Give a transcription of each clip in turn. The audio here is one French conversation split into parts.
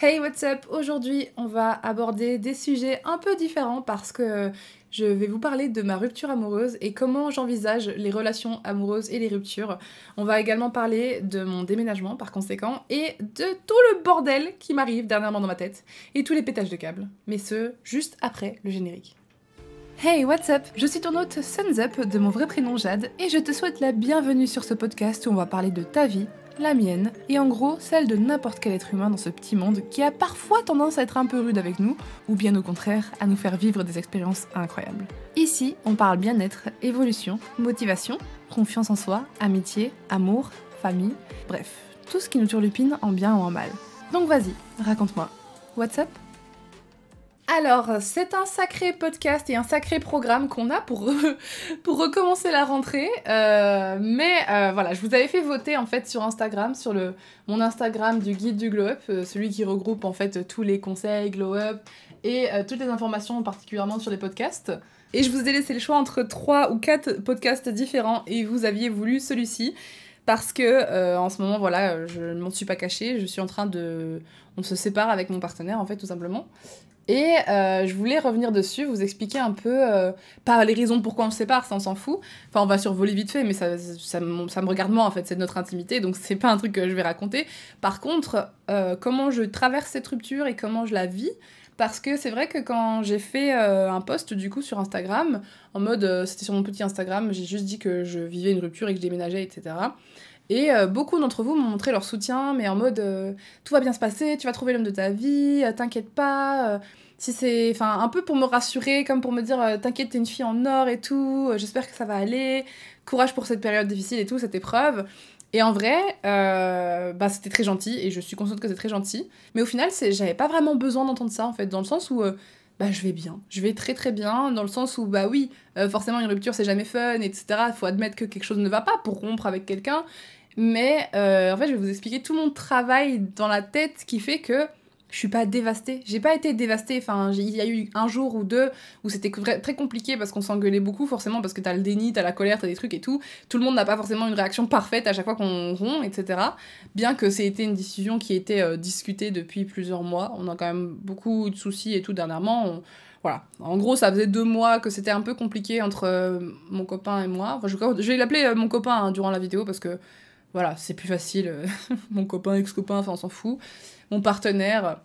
Hey, what's up? Aujourd'hui, on va aborder des sujets un peu différents parce que je vais vous parler de ma rupture amoureuse et comment j'envisage les relations amoureuses et les ruptures. On va également parler de mon déménagement par conséquent et de tout le bordel qui m'arrive dernièrement dans ma tête et tous les pétages de câbles. Mais ce, juste après le générique. Hey, what's up? Je suis ton hôte Suns Up de mon vrai prénom Jade et je te souhaite la bienvenue sur ce podcast où on va parler de ta vie, la mienne, et en gros celle de n'importe quel être humain dans ce petit monde qui a parfois tendance à être un peu rude avec nous, ou bien au contraire à nous faire vivre des expériences incroyables. Ici, on parle bien-être, évolution, motivation, confiance en soi, amitié, amour, famille, bref, tout ce qui nous turlupine en bien ou en mal. Donc vas-y, raconte-moi. What's up? Alors, c'est un sacré podcast et un sacré programme qu'on a pour recommencer la rentrée. Voilà, je vous avais fait voter en fait sur Instagram, sur mon Instagram du guide du Glow Up, celui qui regroupe en fait tous les conseils Glow Up et toutes les informations particulièrement sur les podcasts. Et je vous ai laissé le choix entre 3 ou 4 podcasts différents et vous aviez voulu celui-ci. Parce que en ce moment, voilà, je ne m'en suis pas cachée, je suis en train de... On se sépare avec mon partenaire en fait, tout simplement. Et je voulais revenir dessus, vous expliquer un peu, pas les raisons pourquoi on se sépare, ça on s'en fout. Enfin, on va survoler vite fait, mais ça me regarde moi en fait, c'est de notre intimité, donc c'est pas un truc que je vais raconter. Par contre, comment je traverse cette rupture et comment je la vis, parce que c'est vrai que quand j'ai fait un post du coup sur Instagram, en mode, c'était sur mon petit Instagram, j'ai juste dit que je vivais une rupture et que je déménageais, etc. Et beaucoup d'entre vous m'ont montré leur soutien, mais en mode tout va bien se passer, tu vas trouver l'homme de ta vie, t'inquiète pas. Si c'est, enfin, un peu pour me rassurer, comme pour me dire t'inquiète, t'es une fille en or et tout, j'espère que ça va aller, courage pour cette période difficile et tout, cette épreuve. Et en vrai, c'était très gentil et je suis consciente que c'est très gentil. Mais au final, j'avais pas vraiment besoin d'entendre ça en fait, dans le sens où je vais bien, je vais très très bien, dans le sens où bah oui, forcément une rupture c'est jamais fun, etc. Faut admettre que quelque chose ne va pas pour rompre avec quelqu'un. Mais en fait, je vais vous expliquer tout mon travail dans la tête qui fait que je suis pas dévastée. J'ai pas été dévastée. Enfin, il y a eu un jour ou deux où c'était très compliqué parce qu'on s'engueulait beaucoup, forcément, parce que t'as le déni, t'as la colère, t'as des trucs et tout. Tout le monde n'a pas forcément une réaction parfaite à chaque fois qu'on rompt, etc. Bien que c'était une décision qui était discutée depuis plusieurs mois. On a quand même beaucoup de soucis et tout dernièrement. Voilà. En gros, ça faisait 2 mois que c'était un peu compliqué entre mon copain et moi. Enfin, je vais l'appeler mon copain hein, durant la vidéo parce que voilà, c'est plus facile. Mon copain, ex-copain, enfin on s'en fout. Mon partenaire.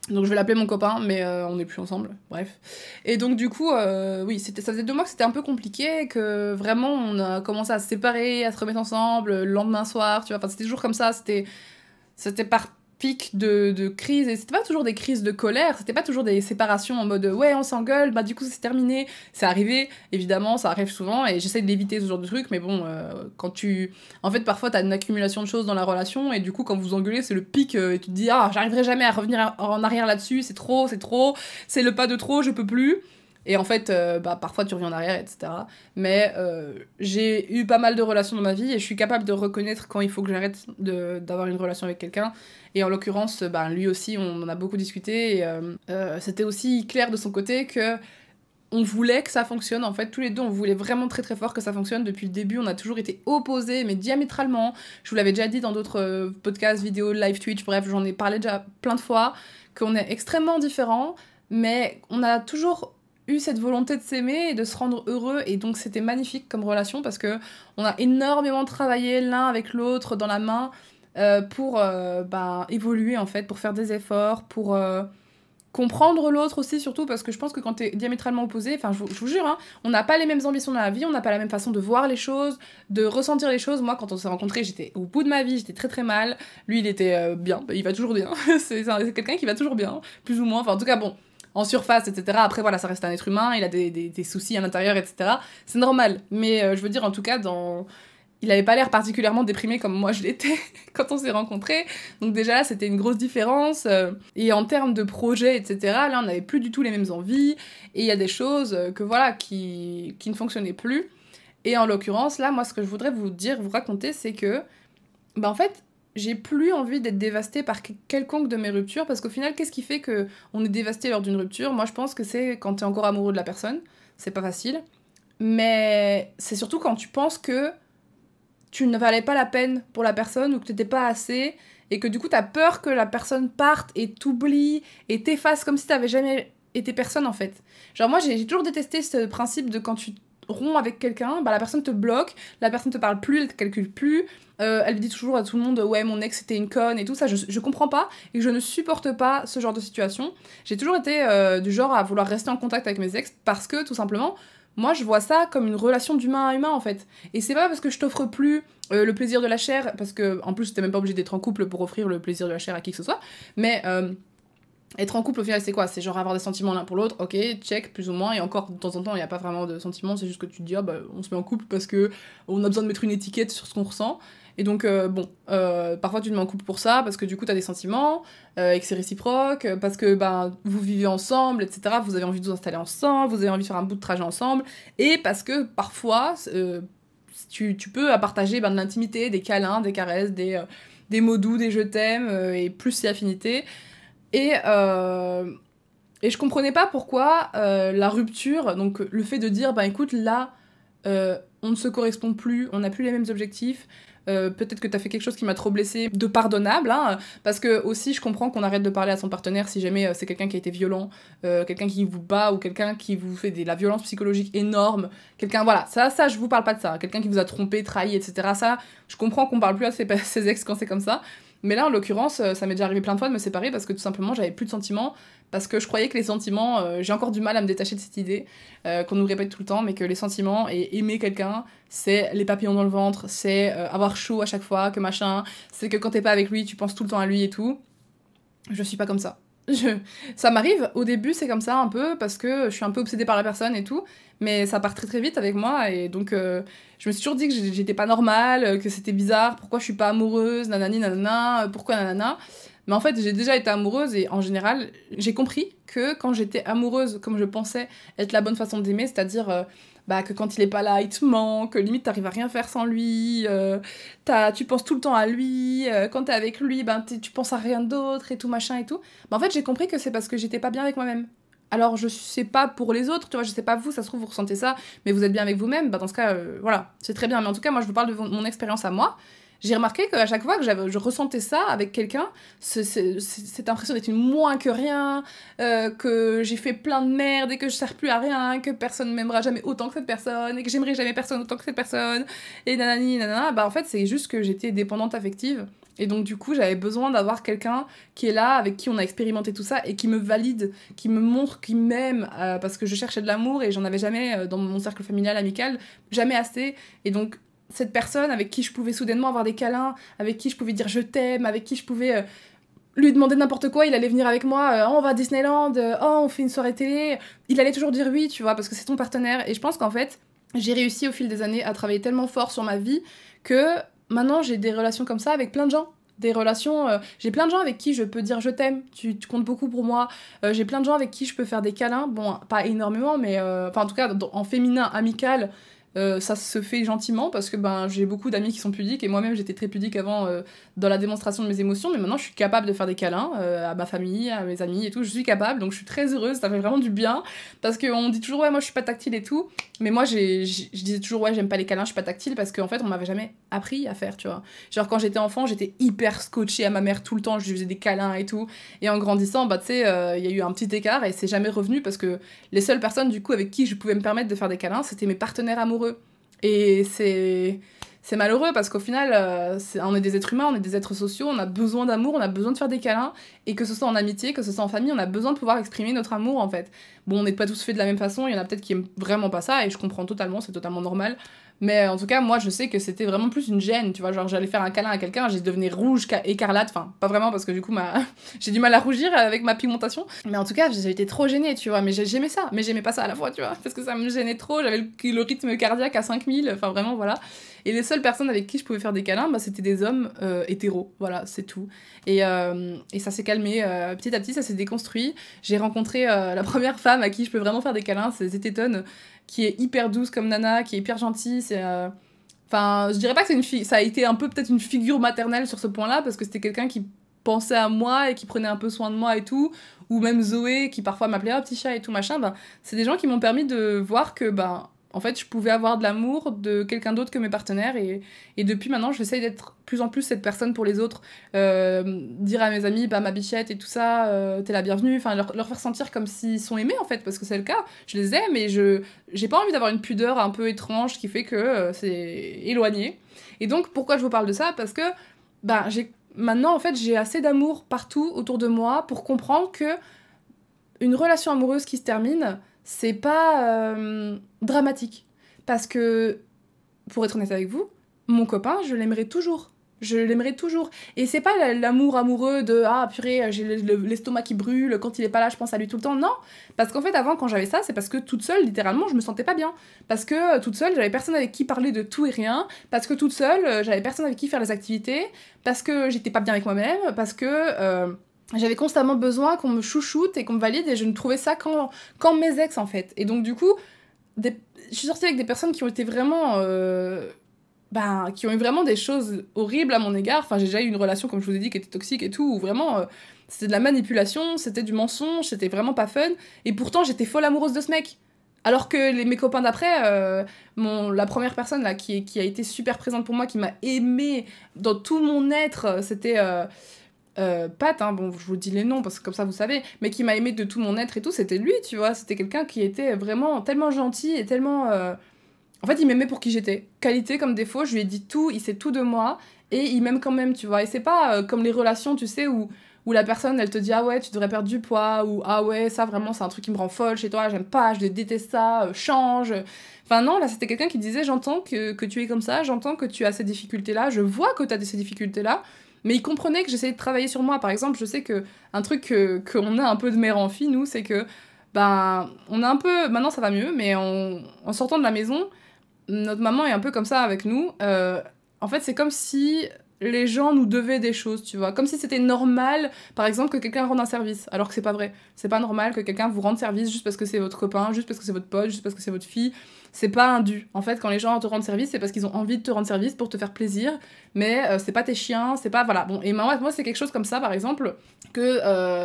Donc je vais l'appeler mon copain, mais on n'est plus ensemble. Bref. Et donc du coup, oui, ça faisait 2 mois que c'était un peu compliqué, que vraiment on a commencé à se séparer, à se remettre ensemble le lendemain soir, tu vois. Enfin, c'était toujours comme ça, c'était par pic de crise, et c'était pas toujours des crises de colère, c'était pas toujours des séparations en mode ouais on s'engueule, bah du coup c'est terminé, c'est arrivé, évidemment ça arrive souvent et j'essaie d'éviter ce genre de truc, mais bon en fait parfois t'as une accumulation de choses dans la relation et du coup quand vous engueulez c'est le pic et tu te dis ah j'arriverai jamais à revenir en arrière là-dessus, c'est trop, c'est le pas de trop, je peux plus. Et en fait, parfois tu reviens en arrière, etc. Mais j'ai eu pas mal de relations dans ma vie et je suis capable de reconnaître quand il faut que j'arrête d'avoir une relation avec quelqu'un. Et en l'occurrence, lui aussi, on en a beaucoup discuté. Et c'était aussi clair de son côté que on voulait que ça fonctionne. En fait, tous les deux, on voulait vraiment très très fort que ça fonctionne. Depuis le début, on a toujours été opposés, mais diamétralement. Je vous l'avais déjà dit dans d'autres podcasts, vidéos, live Twitch, bref, j'en ai parlé déjà plein de fois, qu'on est extrêmement différents, mais on a toujours eu cette volonté de s'aimer et de se rendre heureux, et donc c'était magnifique comme relation parce que on a énormément travaillé l'un avec l'autre dans la main pour évoluer en fait, pour faire des efforts, pour comprendre l'autre aussi, surtout parce que je pense que quand t'es diamétralement opposé, enfin je vous jure, hein, on n'a pas les mêmes ambitions dans la vie, on n'a pas la même façon de voir les choses, de ressentir les choses. Moi quand on s'est rencontrés, j'étais au bout de ma vie, j'étais très très mal, lui il était bien, il va toujours bien, c'est quelqu'un qui va toujours bien, plus ou moins, enfin en tout cas bon, en surface, etc. Après, voilà, ça reste un être humain, il a des soucis à l'intérieur, etc. C'est normal. Mais je veux dire, en tout cas, il avait pas l'air particulièrement déprimé comme moi je l'étais quand on s'est rencontrés. Donc déjà, là, c'était une grosse différence. Et en termes de projet, etc., là, on n'avait plus du tout les mêmes envies. Et il y a des choses qui ne fonctionnaient plus. Et en l'occurrence, là, moi, ce que je voudrais vous raconter, c'est que, en fait, j'ai plus envie d'être dévastée par quelconque de mes ruptures, parce qu'au final, qu'est-ce qui fait qu'on est dévasté lors d'une rupture? Moi, je pense que c'est quand t'es encore amoureux de la personne, c'est pas facile, mais c'est surtout quand tu penses que tu ne valais pas la peine pour la personne, ou que t'étais pas assez, et que du coup t'as peur que la personne parte et t'oublie et t'efface comme si t'avais jamais été personne en fait. Genre moi j'ai toujours détesté ce principe de quand tu romps avec quelqu'un, bah la personne te bloque, la personne te parle plus, elle te calcule plus, elle dit toujours à tout le monde ouais mon ex c'était une conne et tout ça, je comprends pas et je ne supporte pas ce genre de situation. J'ai toujours été du genre à vouloir rester en contact avec mes ex parce que tout simplement moi je vois ça comme une relation d'humain à humain en fait. Et c'est pas parce que je t'offre plus le plaisir de la chair, parce que en plus t'es même pas obligé d'être en couple pour offrir le plaisir de la chair à qui que ce soit, mais être en couple, au final, c'est quoi? C'est genre avoir des sentiments l'un pour l'autre, ok, check, plus ou moins, et encore, de temps en temps, il n'y a pas vraiment de sentiments, c'est juste que tu te dis, ah bah, on se met en couple parce que on a besoin de mettre une étiquette sur ce qu'on ressent. Et donc, parfois tu te mets en couple pour ça, parce que du coup, t'as des sentiments, et que c'est réciproque, parce que ben, vous vivez ensemble, etc., vous avez envie de vous installer ensemble, vous avez envie de faire un bout de trajet ensemble, et parce que parfois, tu peux partager ben, de l'intimité, des câlins, des caresses, des mots doux, des je t'aime, et plus si affinité. Et je comprenais pas pourquoi la rupture, donc le fait de dire, bah écoute, là, on ne se correspond plus, on n'a plus les mêmes objectifs, peut-être que t'as fait quelque chose qui m'a trop blessée, de pardonnable, hein, parce que aussi je comprends qu'on arrête de parler à son partenaire si jamais c'est quelqu'un qui a été violent, quelqu'un qui vous bat ou quelqu'un qui vous fait de la violence psychologique énorme, quelqu'un, voilà, ça je vous parle pas de ça, quelqu'un qui vous a trompé, trahi, etc. Ça, je comprends qu'on parle plus à ses ex quand c'est comme ça. Mais là, en l'occurrence, ça m'est déjà arrivé plein de fois de me séparer parce que tout simplement, j'avais plus de sentiments, parce que je croyais que les sentiments, j'ai encore du mal à me détacher de cette idée, qu'on nous répète tout le temps, mais que les sentiments et aimer quelqu'un, c'est les papillons dans le ventre, c'est avoir chaud à chaque fois, que machin, c'est que quand t'es pas avec lui, tu penses tout le temps à lui et tout. Je suis pas comme ça. Ça m'arrive, au début c'est comme ça un peu, parce que je suis un peu obsédée par la personne et tout, mais ça part très très vite avec moi, et donc je me suis toujours dit que j'étais pas normale, que c'était bizarre, pourquoi je suis pas amoureuse, nanani nanana, pourquoi nanana. Mais en fait j'ai déjà été amoureuse, et en général j'ai compris que quand j'étais amoureuse comme je pensais être la bonne façon d'aimer, c'est-à-dire bah, que quand il est pas là, il te manque, que limite t'arrives à rien faire sans lui, tu penses tout le temps à lui, quand t'es avec lui, ben tu penses à rien d'autre et tout machin et tout. Bah, en fait, j'ai compris que c'est parce que j'étais pas bien avec moi-même. Alors, je sais pas pour les autres, tu vois, je sais pas vous, ça se trouve, vous ressentez ça, mais vous êtes bien avec vous-même, bah dans ce cas, voilà, c'est très bien. Mais en tout cas, moi, je vous parle de mon expérience à moi. J'ai remarqué qu'à chaque fois que je ressentais ça avec quelqu'un, cette impression d'être une moins que rien, que j'ai fait plein de merde et que je sers plus à rien, que personne m'aimera jamais autant que cette personne, et que j'aimerai jamais personne autant que cette personne, et nanani, nanana, bah en fait c'est juste que j'étais dépendante affective. Et donc du coup j'avais besoin d'avoir quelqu'un qui est là, avec qui on a expérimenté tout ça, et qui me valide, qui me montre, qui m'aime, parce que je cherchais de l'amour et j'en avais jamais dans mon cercle familial, amical, jamais assez. Et donc cette personne avec qui je pouvais soudainement avoir des câlins, avec qui je pouvais dire je t'aime, avec qui je pouvais lui demander n'importe quoi, il allait venir avec moi, oh, on va à Disneyland, oh on fait une soirée télé, il allait toujours dire oui, tu vois, parce que c'est ton partenaire. Et je pense qu'en fait, j'ai réussi au fil des années à travailler tellement fort sur ma vie que maintenant j'ai des relations comme ça avec plein de gens. Des relations, j'ai plein de gens avec qui je peux dire je t'aime, tu comptes beaucoup pour moi, j'ai plein de gens avec qui je peux faire des câlins, bon pas énormément, mais enfin en tout cas en féminin, amical, ça se fait gentiment, parce que ben, j'ai beaucoup d'amis qui sont pudiques, et moi-même j'étais très pudique avant dans la démonstration de mes émotions, mais maintenant je suis capable de faire des câlins à ma famille, à mes amis et tout, je suis capable, donc je suis très heureuse, ça fait vraiment du bien, parce qu'on dit toujours ouais moi je suis pas tactile et tout, mais moi je disais toujours ouais j'aime pas les câlins, je suis pas tactile, parce qu'en fait on m'avait jamais appris à faire, tu vois. Genre quand j'étais enfant j'étais hyper scotchée à ma mère tout le temps, je lui faisais des câlins et tout, et en grandissant bah tu sais il y a eu un petit écart et c'est jamais revenu, parce que les seules personnes du coup avec qui je pouvais me permettre de faire des câlins c'était mes partenaires amoureux. Et c'est malheureux, parce qu'au final, on est des êtres humains, on est des êtres sociaux, on a besoin d'amour, on a besoin de faire des câlins, et que ce soit en amitié, que ce soit en famille, on a besoin de pouvoir exprimer notre amour en fait. Bon, on n'est pas tous faits de la même façon, il y en a peut-être qui aiment vraiment pas ça, et je comprends totalement, c'est totalement normal. Mais en tout cas, moi je sais que c'était vraiment plus une gêne, tu vois, genre j'allais faire un câlin à quelqu'un, j'ai devenais rouge, écarlate, enfin pas vraiment parce que du coup j'ai du mal à rougir avec ma pigmentation, mais en tout cas j'ai été trop gênée, tu vois, mais j'aimais ça, mais j'aimais pas ça à la fois, tu vois, parce que ça me gênait trop, j'avais le rythme cardiaque à 5000, enfin vraiment voilà. Et les seules personnes avec qui je pouvais faire des câlins, bah, c'était des hommes hétéros, voilà, c'est tout. Et ça s'est calmé petit à petit, ça s'est déconstruit. J'ai rencontré la première femme à qui je peux vraiment faire des câlins, c'est Zététone, qui est hyper douce comme nana, qui est hyper gentille, c'est... Enfin, je dirais pas que c'est une fille, ça a été un peu peut-être une figure maternelle sur ce point-là, parce que c'était quelqu'un qui pensait à moi et qui prenait un peu soin de moi et tout, ou même Zoé qui parfois m'appelait oh petit chat et tout machin, ben c'est des gens qui m'ont permis de voir que ben en fait, je pouvais avoir de l'amour de quelqu'un d'autre que mes partenaires. Et depuis maintenant, j'essaye d'être plus en plus cette personne pour les autres. Dire à mes amis, bah, ma bichette et tout ça, t'es la bienvenue. Enfin, leur faire sentir comme s'ils sont aimés, en fait, parce que c'est le cas. Je les aime et j'ai pas envie d'avoir une pudeur un peu étrange qui fait que c'est éloigné. Et donc, pourquoi je vous parle de ça? Parce que bah, maintenant, en fait, j'ai assez d'amour partout autour de moi pour comprendre que une relation amoureuse qui se termine, c'est pas dramatique. Parce que, pour être honnête avec vous, mon copain, je l'aimerais toujours. Je l'aimerais toujours. Et c'est pas l'amour amoureux de ah purée, j'ai l'estomac qui brûle, quand il est pas là, je pense à lui tout le temps. Non. Parce qu'en fait, avant, quand j'avais ça, c'est parce que toute seule, littéralement, je me sentais pas bien. Parce que toute seule, j'avais personne avec qui parler de tout et rien. Parce que toute seule, j'avais personne avec qui faire les activités. Parce que j'étais pas bien avec moi-même. Parce que j'avais constamment besoin qu'on me chouchoute et qu'on me valide. Et je ne trouvais ça qu'en mes ex, en fait. Et donc, du coup, je suis sortie avec des personnes qui ont été vraiment. Qui ont eu vraiment des choses horribles à mon égard. Enfin, j'ai déjà eu une relation, comme je vous ai dit, qui était toxique et tout, où vraiment, c'était de la manipulation, c'était du mensonge, c'était vraiment pas fun. Et pourtant, j'étais folle amoureuse de ce mec. Alors que mes copains d'après, la première personne là, qui a été super présente pour moi, qui m'a aimée dans tout mon être, c'était Pat, hein, bon, je vous dis les noms, parce que comme ça vous savez, mais qui m'a aimée de tout mon être et tout, c'était lui, tu vois. C'était quelqu'un qui était vraiment tellement gentil et tellement... En fait, il m'aimait pour qui j'étais. Qualité comme défaut, je lui ai dit tout, il sait tout de moi, et il m'aime quand même, tu vois. Et c'est pas comme les relations, tu sais, où la personne, elle te dit « Ah ouais, tu devrais perdre du poids », ou « Ah ouais, ça, vraiment, c'est un truc qui me rend folle chez toi, j'aime pas, je déteste ça, change ». Enfin non, là, c'était quelqu'un qui disait « J'entends que tu es comme ça, j'entends que tu as ces difficultés-là, je vois que tu as ces difficultés-là », mais il comprenait que j'essayais de travailler sur moi. Par exemple, je sais qu'un truc qu'on a un peu de mère en fille, nous, c'est que, ben, on a un peu... Maintenant, ça va mieux, mais en sortant de la maison... Notre maman est un peu comme ça avec nous. En fait, c'est comme si les gens nous devaient des choses, tu vois. Comme si c'était normal, par exemple, que quelqu'un rende un service, alors que c'est pas vrai. C'est pas normal que quelqu'un vous rende service juste parce que c'est votre copain, juste parce que c'est votre pote, juste parce que c'est votre fille. C'est pas un dû. En fait, quand les gens te rendent service, c'est parce qu'ils ont envie de te rendre service pour te faire plaisir, mais c'est pas tes chiens, c'est pas... Voilà. Bon, et moi c'est quelque chose comme ça, par exemple, que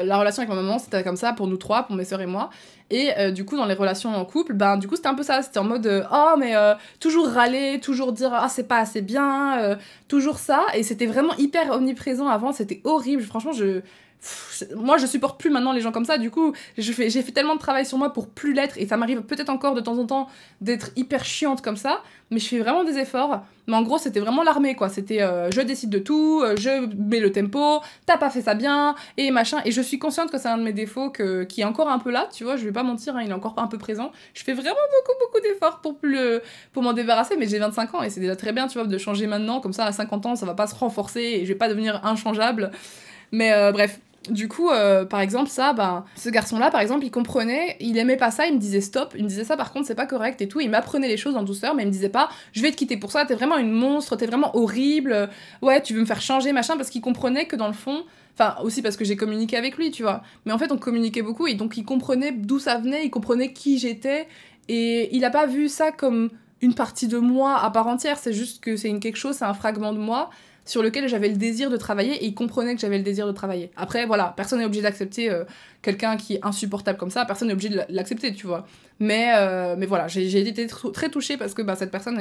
la relation avec ma maman, c'était comme ça pour nous trois, pour mes sœurs et moi. Et du coup, dans les relations en couple, ben du coup, c'était un peu ça. C'était en mode oh, mais toujours râler, toujours dire ah, c'est pas assez bien, toujours ça. Et c'était vraiment hyper omniprésent avant, c'était horrible. Franchement, moi, je supporte plus maintenant les gens comme ça. Du coup, j'ai fait tellement de travail sur moi pour plus l'être. Et ça m'arrive peut-être encore de temps en temps d'être hyper chiante comme ça. Mais je fais vraiment des efforts. Mais en gros, c'était vraiment l'armée, quoi. C'était je décide de tout, je mets le tempo, t'as pas fait ça bien, et machin. Et je suis consciente que c'est un de mes défauts qui est encore un peu là, tu vois. Je vais pas mentir, hein, il est encore un peu présent. Je fais vraiment beaucoup d'efforts pour m'en débarrasser. Mais j'ai 25 ans et c'est déjà très bien, tu vois, de changer maintenant. Comme ça, à 50 ans, ça va pas se renforcer et je vais pas devenir inchangeable. Mais bref. Du coup, par exemple, ça, ce garçon-là, par exemple, il comprenait, il aimait pas ça, il me disait stop, il me disait ça, par contre, c'est pas correct et tout, il m'apprenait les choses en douceur, mais il me disait pas, je vais te quitter pour ça, t'es vraiment une monstre, t'es vraiment horrible, ouais, tu veux me faire changer, machin, parce qu'il comprenait que dans le fond, enfin, aussi parce que j'ai communiqué avec lui, tu vois, mais en fait, on communiquait beaucoup, et donc il comprenait d'où ça venait, il comprenait qui j'étais, et il a pas vu ça comme une partie de moi à part entière, c'est juste que c'est quelque chose, c'est un fragment de moi, sur lequel j'avais le désir de travailler et il comprenait que j'avais le désir de travailler. Après, voilà, personne n'est obligé d'accepter quelqu'un qui est insupportable comme ça, personne n'est obligé de l'accepter, tu vois. Mais voilà, j'ai été très touchée parce que cette personne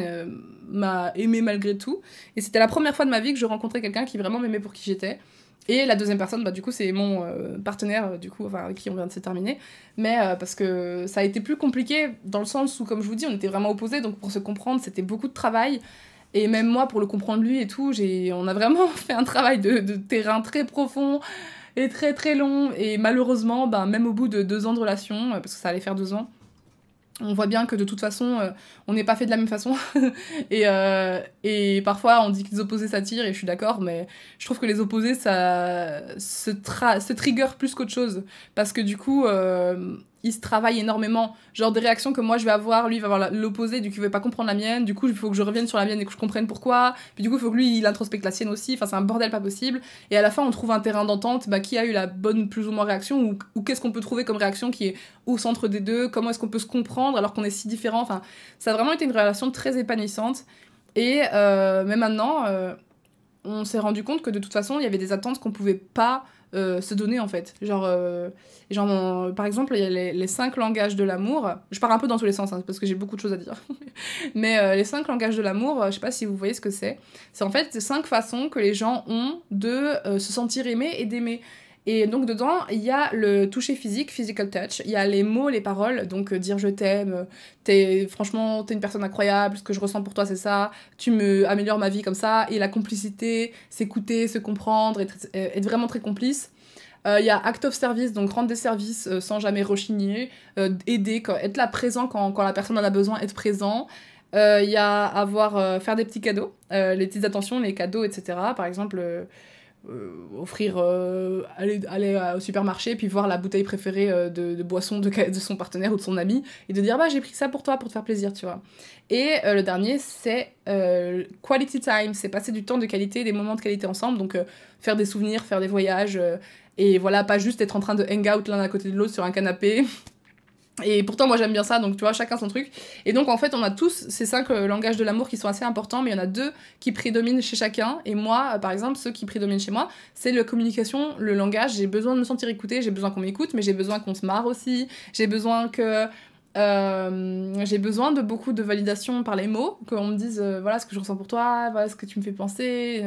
m'a aimée malgré tout. Et c'était la première fois de ma vie que je rencontrais quelqu'un qui vraiment m'aimait pour qui j'étais. Et la deuxième personne, du coup, c'est mon partenaire, du coup, enfin, avec qui on vient de se terminer. Mais parce que ça a été plus compliqué dans le sens où, comme je vous dis, on était vraiment opposés, donc pour se comprendre, c'était beaucoup de travail. Et même moi, pour le comprendre lui et tout, on a vraiment fait un travail de terrain très profond et très très long. Et malheureusement, même au bout de 2 ans de relation, parce que ça allait faire 2 ans, on voit bien que de toute façon, on n'est pas fait de la même façon. et parfois, on dit que les opposés s'attirent, et je suis d'accord, mais je trouve que les opposés, ça se trigger plus qu'autre chose. Parce que du coup, ils se travaillent énormément. Genre des réactions que moi je vais avoir, lui il va avoir l'opposé, du coup il va pas comprendre la mienne, du coup il faut que je revienne sur la mienne et que je comprenne pourquoi, puis du coup il faut que lui il introspecte la sienne aussi, enfin c'est un bordel pas possible, et à la fin on trouve un terrain d'entente, qui a eu la bonne plus ou moins réaction, ou qu'est-ce qu'on peut trouver comme réaction qui est au centre des deux, comment est-ce qu'on peut se comprendre alors qu'on est si différents, enfin ça a vraiment été une relation très épanouissante, et même maintenant... on s'est rendu compte que de toute façon, il y avait des attentes qu'on pouvait pas se donner en fait. Par exemple, il y a les 5 langages de l'amour. Je pars un peu dans tous les sens, hein, parce que j'ai beaucoup de choses à dire. Mais les 5 langages de l'amour, je sais pas si vous voyez ce que c'est. C'est en fait 5 façons que les gens ont de se sentir aimés et d'aimer. Et donc dedans, il y a le toucher physique, physical touch, il y a les mots, les paroles, donc dire je t'aime, franchement, t'es une personne incroyable, ce que je ressens pour toi c'est ça, tu me améliores ma vie comme ça, et la complicité, s'écouter, se comprendre, être vraiment très complice. Il y a act of service, donc rendre des services sans jamais rechigner, aider, être là présent quand la personne en a besoin, être présent. Il y a faire des petits cadeaux, les petites attentions, les cadeaux, etc. Par exemple, offrir, aller au supermarché, puis voir la bouteille préférée de boisson de son partenaire ou de son ami, et de dire bah j'ai pris ça pour toi, pour te faire plaisir, tu vois. Et le dernier, c'est quality time, c'est passer du temps de qualité, des moments de qualité ensemble, donc faire des souvenirs, faire des voyages, et voilà, pas juste être en train de hang out l'un à côté de l'autre sur un canapé. Et pourtant, moi, j'aime bien ça, donc tu vois, chacun son truc. Et donc, en fait, on a tous ces 5 langages de l'amour qui sont assez importants, mais il y en a 2 qui prédominent chez chacun. Et moi, par exemple, ceux qui prédominent chez moi, c'est la communication, le langage. J'ai besoin de me sentir écoutée, j'ai besoin qu'on m'écoute, mais j'ai besoin qu'on se marre aussi. J'ai besoin de beaucoup de validation par les mots, qu'on me dise voilà ce que je ressens pour toi, voilà ce que tu me fais penser,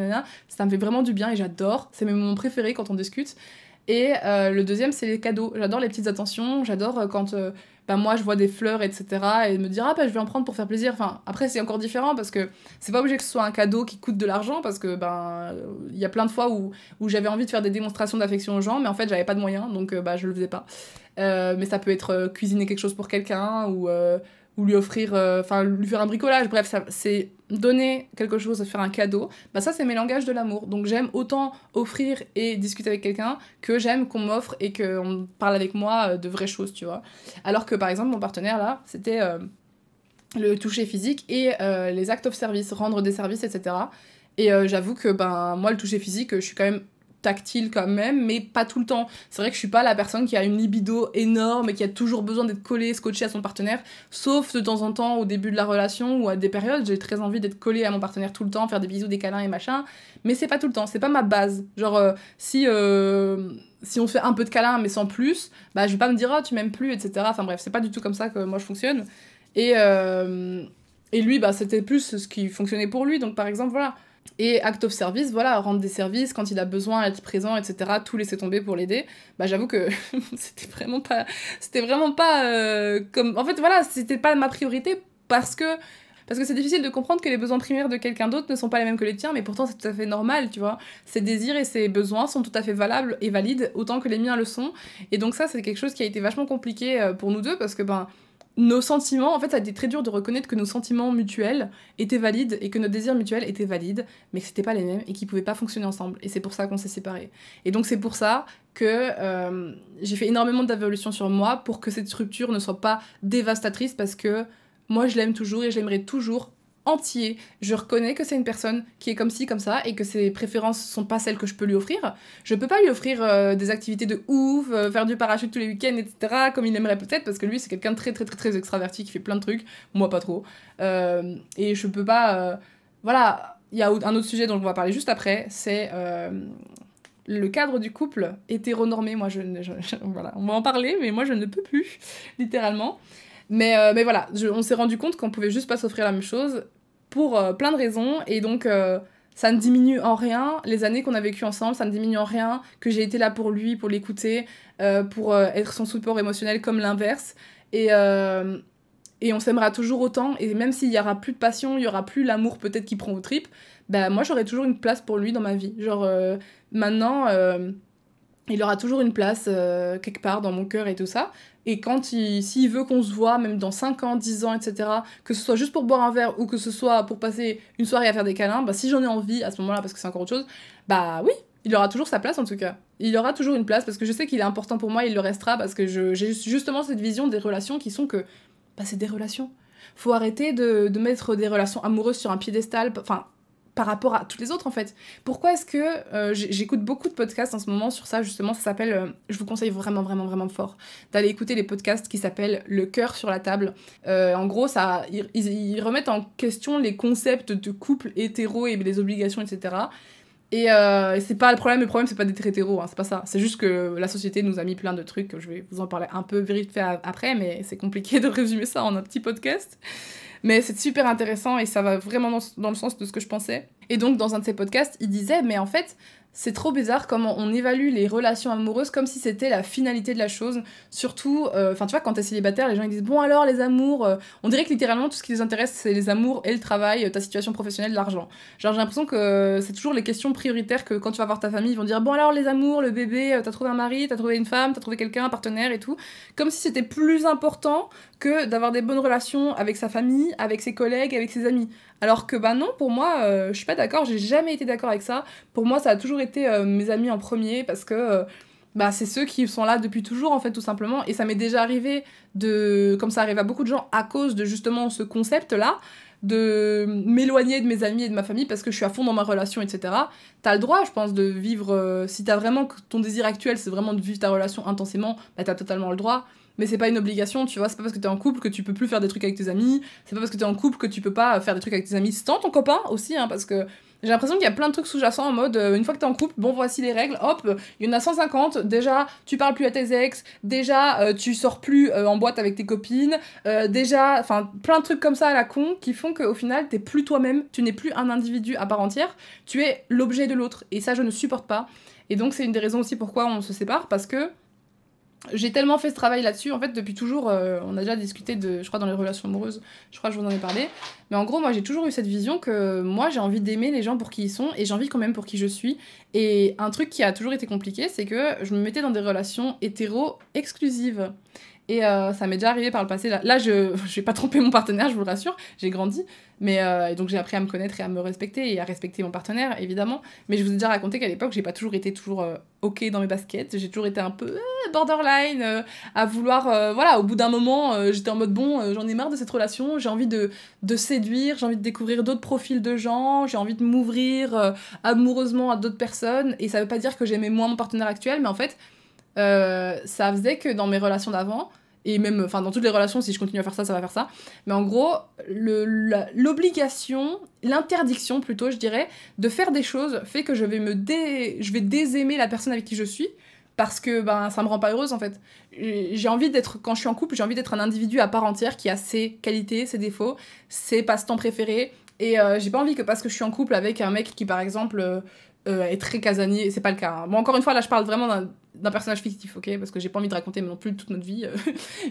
ça me fait vraiment du bien et j'adore. C'est mes moments préférés quand on discute. Et le deuxième, c'est les cadeaux. J'adore les petites attentions, j'adore quand moi je vois des fleurs, etc. et me dire je vais en prendre pour faire plaisir. Enfin, après, c'est encore différent parce que c'est pas obligé que ce soit un cadeau qui coûte de l'argent parce que il y a plein de fois où j'avais envie de faire des démonstrations d'affection aux gens, mais en fait, j'avais pas de moyens donc je le faisais pas. Mais ça peut être cuisiner quelque chose pour quelqu'un ou lui offrir, lui faire un bricolage, bref, c'est donner quelque chose, faire un cadeau, ça c'est mes langages de l'amour. Donc j'aime autant offrir et discuter avec quelqu'un que j'aime qu'on m'offre et qu'on parle avec moi de vraies choses, tu vois. Alors que par exemple mon partenaire là, c'était le toucher physique et les acts of service, rendre des services, etc. Et j'avoue que moi le toucher physique, je suis quand même tactile quand même, mais pas tout le temps. C'est vrai que je suis pas la personne qui a une libido énorme et qui a toujours besoin d'être collée, scotchée à son partenaire, sauf de temps en temps au début de la relation ou à des périodes, j'ai très envie d'être collée à mon partenaire tout le temps, faire des bisous, des câlins et machin, mais c'est pas tout le temps, c'est pas ma base. Genre, si on fait un peu de câlins mais sans plus, je vais pas me dire « oh, tu m'aimes plus », etc. Enfin bref, c'est pas du tout comme ça que moi je fonctionne. Et lui, c'était plus ce qui fonctionnait pour lui, donc par exemple, voilà. Et act of service, voilà, rendre des services quand il a besoin, être présent, etc., tout laisser tomber pour l'aider. J'avoue que c'était vraiment pas comme... En fait, voilà, c'était pas ma priorité parce que c'est difficile de comprendre que les besoins primaires de quelqu'un d'autre ne sont pas les mêmes que les tiens, mais pourtant c'est tout à fait normal, tu vois. Ses désirs et ses besoins sont tout à fait valables et valides, autant que les miens le sont. Et donc ça, c'est quelque chose qui a été vachement compliqué pour nous deux, parce que, nos sentiments, en fait, ça a été très dur de reconnaître que nos sentiments mutuels étaient valides et que nos désirs mutuels étaient valides, mais que c'était pas les mêmes et qu'ils pouvaient pas fonctionner ensemble. Et c'est pour ça qu'on s'est séparés. Et donc c'est pour ça que j'ai fait énormément d'évolution sur moi pour que cette rupture ne soit pas dévastatrice, parce que moi je l'aime toujours et je l'aimerai toujours entier. Je reconnais que c'est une personne qui est comme ci, comme ça, et que ses préférences sont pas celles que je peux lui offrir. Je peux pas lui offrir des activités de ouf, faire du parachute tous les week-ends, etc., comme il aimerait peut-être, parce que lui, c'est quelqu'un de très, très, très, très extraverti, qui fait plein de trucs, moi pas trop. Et je peux pas... Voilà, il y a un autre sujet dont on va parler juste après, c'est... le cadre du couple hétéronormé. Moi, voilà, on va en parler, mais moi, je ne peux plus, littéralement. Mais voilà, on s'est rendu compte qu'on pouvait juste pas s'offrir la même chose pour plein de raisons, et donc ça ne diminue en rien les années qu'on a vécues ensemble, ça ne diminue en rien que j'ai été là pour lui, pour l'écouter, pour être son support émotionnel comme l'inverse, et on s'aimera toujours autant, et même s'il y aura plus de passion, il y aura plus l'amour peut-être qui prend aux tripes, moi j'aurai toujours une place pour lui dans ma vie. Genre maintenant... il aura toujours une place quelque part dans mon cœur et tout ça. Et s'il veut qu'on se voit, même dans 5 ans, 10 ans, etc., que ce soit juste pour boire un verre ou que ce soit pour passer une soirée à faire des câlins, si j'en ai envie à ce moment-là, parce que c'est encore autre chose, oui, il aura toujours sa place en tout cas. Il aura toujours une place parce que je sais qu'il est important pour moi, il le restera, parce que j'ai justement cette vision des relations qui sont que c'est des relations. Faut arrêter de mettre des relations amoureuses sur un piédestal, par rapport à toutes les autres en fait. Pourquoi est-ce que j'écoute beaucoup de podcasts en ce moment sur ça, justement, ça s'appelle, je vous conseille vraiment vraiment vraiment fort d'aller écouter les podcasts qui s'appellent Le cœur sur la table. En gros, ils remettent en question les concepts de couple hétéro et les obligations, etc. Et c'est pas le problème c'est pas d'être hétéro, hein, c'est pas ça. C'est juste que la société nous a mis plein de trucs, je vais vous en parler un peu vite fait après, mais c'est compliqué de résumer ça en un petit podcast. Mais c'est super intéressant et ça va vraiment dans le sens de ce que je pensais. Et donc, dans un de ses podcasts, il disait, mais en fait, c'est trop bizarre comment on évalue les relations amoureuses comme si c'était la finalité de la chose. Surtout, enfin, tu vois, quand t'es célibataire, les gens ils disent, bon alors, les amours, on dirait que littéralement, tout ce qui les intéresse, c'est les amours et le travail, ta situation professionnelle, l'argent. Genre, j'ai l'impression que c'est toujours les questions prioritaires que quand tu vas voir ta famille, ils vont dire, bon alors, les amours, le bébé, t'as trouvé un mari, t'as trouvé une femme, t'as trouvé quelqu'un, un partenaire et tout. Comme si c'était plus important que d'avoir des bonnes relations avec sa famille, avec ses collègues, avec ses amis. Alors que bah non, pour moi, je suis pas d'accord, j'ai jamais été d'accord avec ça. Pour moi, ça a toujours été mes amis en premier, parce que bah, c'est ceux qui sont là depuis toujours, en fait, tout simplement. Et ça m'est déjà arrivé comme ça arrive à beaucoup de gens, à cause de justement ce concept-là, de m'éloigner de mes amis et de ma famille parce que je suis à fond dans ma relation, etc. T'as le droit, je pense, de vivre... si t'as vraiment... Ton désir actuel, c'est vraiment de vivre ta relation intensément, bah t'as totalement le droit. Mais c'est pas une obligation, tu vois, c'est pas parce que t'es en couple que tu peux plus faire des trucs avec tes amis, c'est pas parce que t'es en couple que tu peux pas faire des trucs avec tes amis sans ton copain aussi, hein, parce que j'ai l'impression qu'il y a plein de trucs sous-jacents en mode, une fois que t'es en couple, bon voici les règles, hop, il y en a 150, déjà tu parles plus à tes ex, déjà tu sors plus en boîte avec tes copines, déjà, enfin plein de trucs comme ça à la con qui font qu'au final t'es plus toi-même, tu n'es plus un individu à part entière, tu es l'objet de l'autre, et ça je ne supporte pas. Et donc c'est une des raisons aussi pourquoi on se sépare, parce que j'ai tellement fait ce travail là-dessus, en fait, depuis toujours, on a déjà discuté je crois, dans les relations amoureuses, je crois que je vous en ai parlé, mais en gros, moi, j'ai toujours eu cette vision que moi, j'ai envie d'aimer les gens pour qui ils sont, et j'ai envie quand même pour qui je suis, et un truc qui a toujours été compliqué, c'est que je me mettais dans des relations hétéro-exclusives. Et ça m'est déjà arrivé par le passé. Là je vais pas tromper mon partenaire, je vous le rassure, j'ai grandi. Mais et donc j'ai appris à me connaître et à me respecter et à respecter mon partenaire, évidemment. Mais je vous ai déjà raconté qu'à l'époque, j'ai pas toujours été ok dans mes baskets. J'ai toujours été un peu borderline, à vouloir... voilà, au bout d'un moment, j'étais en mode, bon, j'en ai marre de cette relation, j'ai envie de séduire, j'ai envie de découvrir d'autres profils de gens, j'ai envie de m'ouvrir amoureusement à d'autres personnes. Et ça veut pas dire que j'aimais moins mon partenaire actuel, mais en fait... ça faisait que dans mes relations d'avant, et même enfin dans toutes les relations, si je continue à faire ça, ça va faire ça, mais en gros l'obligation, l'interdiction plutôt je dirais, de faire des choses fait que je vais désaimer la personne avec qui je suis, parce que ben ça me rend pas heureuse en fait. J'ai envie d'être, quand je suis en couple, j'ai envie d'être un individu à part entière qui a ses qualités, ses défauts, ses passe-temps préférés, et j'ai pas envie que parce que je suis en couple avec un mec qui par exemple est très casanier, c'est pas le cas, hein. Bon, encore une fois, là je parle vraiment d'un personnage fictif, ok, parce que j'ai pas envie de raconter non plus toute notre vie,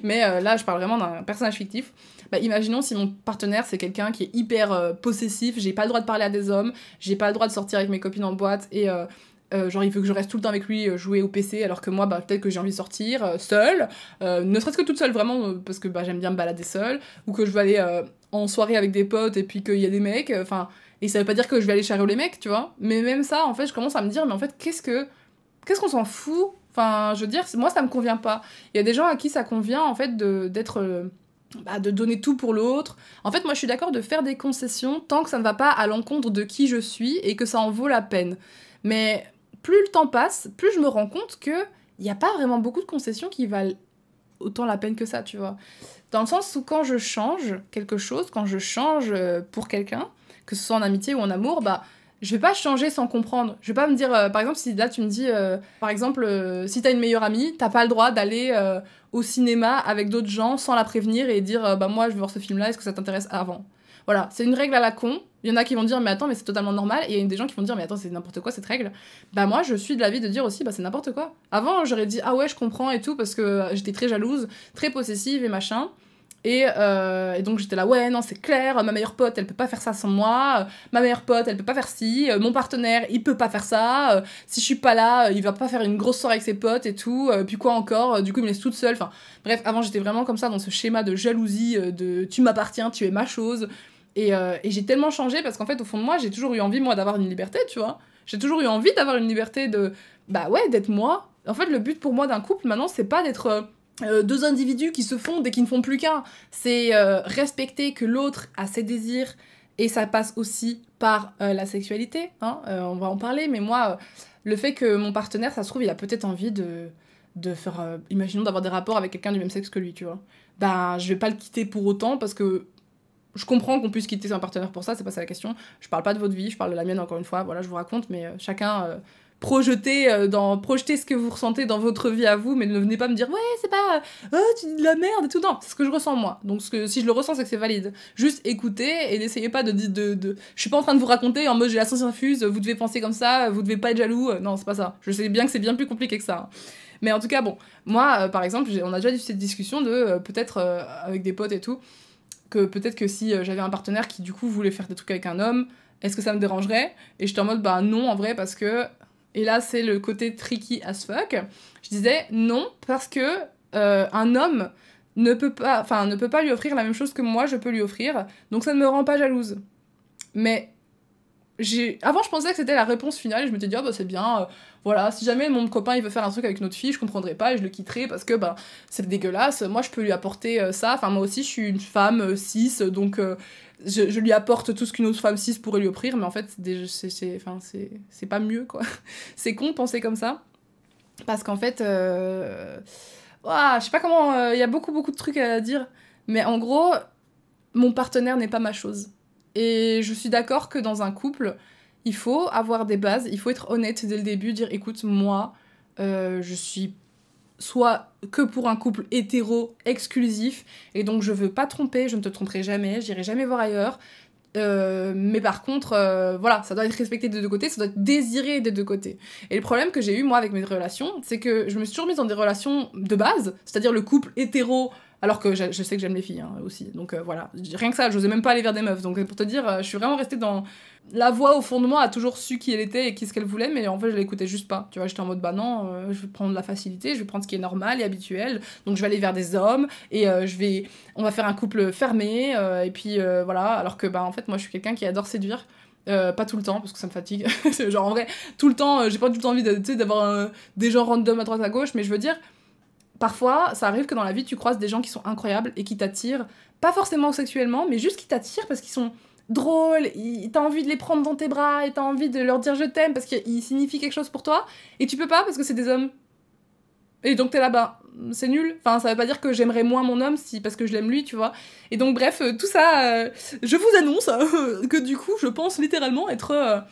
mais là je parle vraiment d'un personnage fictif. Bah, imaginons si mon partenaire c'est quelqu'un qui est hyper possessif, j'ai pas le droit de parler à des hommes, j'ai pas le droit de sortir avec mes copines en boîte, et genre il veut que je reste tout le temps avec lui jouer au PC, alors que moi bah peut-être que j'ai envie de sortir seule, ne serait-ce que toute seule vraiment, parce que bah j'aime bien me balader seule, ou que je veux aller en soirée avec des potes et puis qu'il y a des mecs, enfin... et ça veut pas dire que je vais aller charrier les mecs, tu vois, mais même ça en fait je commence à me dire, mais en fait qu'est-ce qu'on s'en fout? Enfin, je veux dire, moi ça me convient pas. Il y a des gens à qui ça convient en fait de donner tout pour l'autre. En fait, moi je suis d'accord de faire des concessions tant que ça ne va pas à l'encontre de qui je suis et que ça en vaut la peine. Mais plus le temps passe, plus je me rends compte que il y a pas vraiment beaucoup de concessions qui valent autant la peine que ça, tu vois. Dans le sens où quand je change quelque chose, quand je change pour quelqu'un, que ce soit en amitié ou en amour, bah je vais pas changer sans comprendre. Je vais pas me dire, par exemple, si là tu me dis, par exemple, si t'as une meilleure amie, t'as pas le droit d'aller au cinéma avec d'autres gens sans la prévenir et dire, bah moi je veux voir ce film-là, est-ce que ça t'intéresse avant? Voilà, c'est une règle à la con. Il y en a qui vont dire, mais attends, mais c'est totalement normal. Et il y a des gens qui vont dire, mais attends, c'est n'importe quoi cette règle. Bah moi, je suis de l'avis de dire aussi, bah c'est n'importe quoi. Avant, j'aurais dit, ah ouais, je comprends et tout, parce que j'étais très jalouse, très possessive et machin. Et donc j'étais là, ouais, non, c'est clair, ma meilleure pote, elle peut pas faire ça sans moi, ma meilleure pote, elle peut pas faire ci, mon partenaire, il peut pas faire ça, si je suis pas là, il va pas faire une grosse soirée avec ses potes et tout, puis quoi encore, du coup il me laisse toute seule, enfin bref, avant j'étais vraiment comme ça dans ce schéma de jalousie, de tu m'appartiens, tu es ma chose, et j'ai tellement changé parce qu'en fait au fond de moi, j'ai toujours eu envie moi d'avoir une liberté, tu vois, j'ai toujours eu envie d'avoir une liberté bah ouais, d'être moi. En fait le but pour moi d'un couple maintenant, c'est pas d'être... deux individus qui se fondent et qui ne font plus qu'un. C'est respecter que l'autre a ses désirs, et ça passe aussi par la sexualité, hein, on va en parler, mais moi, le fait que mon partenaire, ça se trouve, il a peut-être envie de faire... imaginons d'avoir des rapports avec quelqu'un du même sexe que lui, tu vois. Ben, je vais pas le quitter pour autant, parce que je comprends qu'on puisse quitter son partenaire pour ça, c'est pas ça la question. Je parle pas de votre vie, je parle de la mienne encore une fois, voilà, je vous raconte, mais chacun projetez ce que vous ressentez dans votre vie à vous, mais ne venez pas me dire ouais, c'est pas tu dis de la merde et tout. Non, c'est ce que je ressens moi. Donc si je le ressens, c'est que c'est valide. Juste écoutez et n'essayez pas de je suis pas en train de vous raconter en mode j'ai la science infuse, vous devez penser comme ça, vous devez pas être jaloux. Non, c'est pas ça. Je sais bien que c'est bien plus compliqué que ça. Hein. Mais en tout cas, bon, moi par exemple, on a déjà eu cette discussion de peut-être avec des potes et tout, que peut-être que si j'avais un partenaire qui du coup voulait faire des trucs avec un homme, est-ce que ça me dérangerait? Et j'étais en mode bah non en vrai parce que... Et là c'est le côté tricky as fuck. Je disais non parce que un homme ne peut pas lui offrir la même chose que moi je peux lui offrir, donc ça ne me rend pas jalouse. Mais avant je pensais que c'était la réponse finale et je me suis dit bah c'est bien, voilà, si jamais mon copain il veut faire un truc avec une autre fille, je comprendrais pas et je le quitterais parce que bah c'est dégueulasse, moi je peux lui apporter ça, enfin moi aussi je suis une femme cis, donc je lui apporte tout ce qu'une autre femme cis pourrait lui offrir, mais en fait c'est pas mieux quoi. C'est con de penser comme ça, parce qu'en fait ouah, je sais pas comment, y a beaucoup de trucs à dire, mais en gros mon partenaire n'est pas ma chose. Et je suis d'accord que dans un couple, il faut avoir des bases, il faut être honnête dès le début, dire écoute, moi, je suis soit que pour un couple hétéro exclusif, et donc je veux pas tromper, je ne te tromperai jamais, j'irai jamais voir ailleurs. Mais par contre, voilà, ça doit être respecté des deux côtés, ça doit être désiré des deux côtés. Et le problème que j'ai eu, moi, avec mes relations, c'est que je me suis toujours mise dans des relations de base, c'est-à-dire le couple hétéro, alors que je sais que j'aime les filles hein, aussi. Donc voilà, rien que ça, j'osais même pas aller vers des meufs. Donc pour te dire, je suis vraiment restée dans... La voix au fond de moi a toujours su qui elle était et ce qu'elle voulait, mais en fait je l'écoutais juste pas. Tu vois, j'étais en mode bah non, je vais prendre la facilité, je vais prendre ce qui est normal et habituel, donc je vais aller vers des hommes et on va faire un couple fermé et puis voilà. Alors que bah en fait moi je suis quelqu'un qui adore séduire. Pas tout le temps parce que ça me fatigue. Genre en vrai, tout le temps, j'ai pas tout le temps envie d'avoir des gens random à droite à gauche, mais je veux dire, parfois ça arrive que dans la vie tu croises des gens qui sont incroyables et qui t'attirent, pas forcément sexuellement, mais juste qui t'attirent parce qu'ils sont drôles, t'as envie de les prendre dans tes bras et t'as envie de leur dire je t'aime parce qu'ils signifient quelque chose pour toi, et tu peux pas parce que c'est des hommes. Et donc t'es là, bah, c'est nul. Enfin, ça veut pas dire que j'aimerais moins mon homme parce que je l'aime lui, tu vois. Et donc, bref, tout ça, je vous annonce que du coup, je pense littéralement être...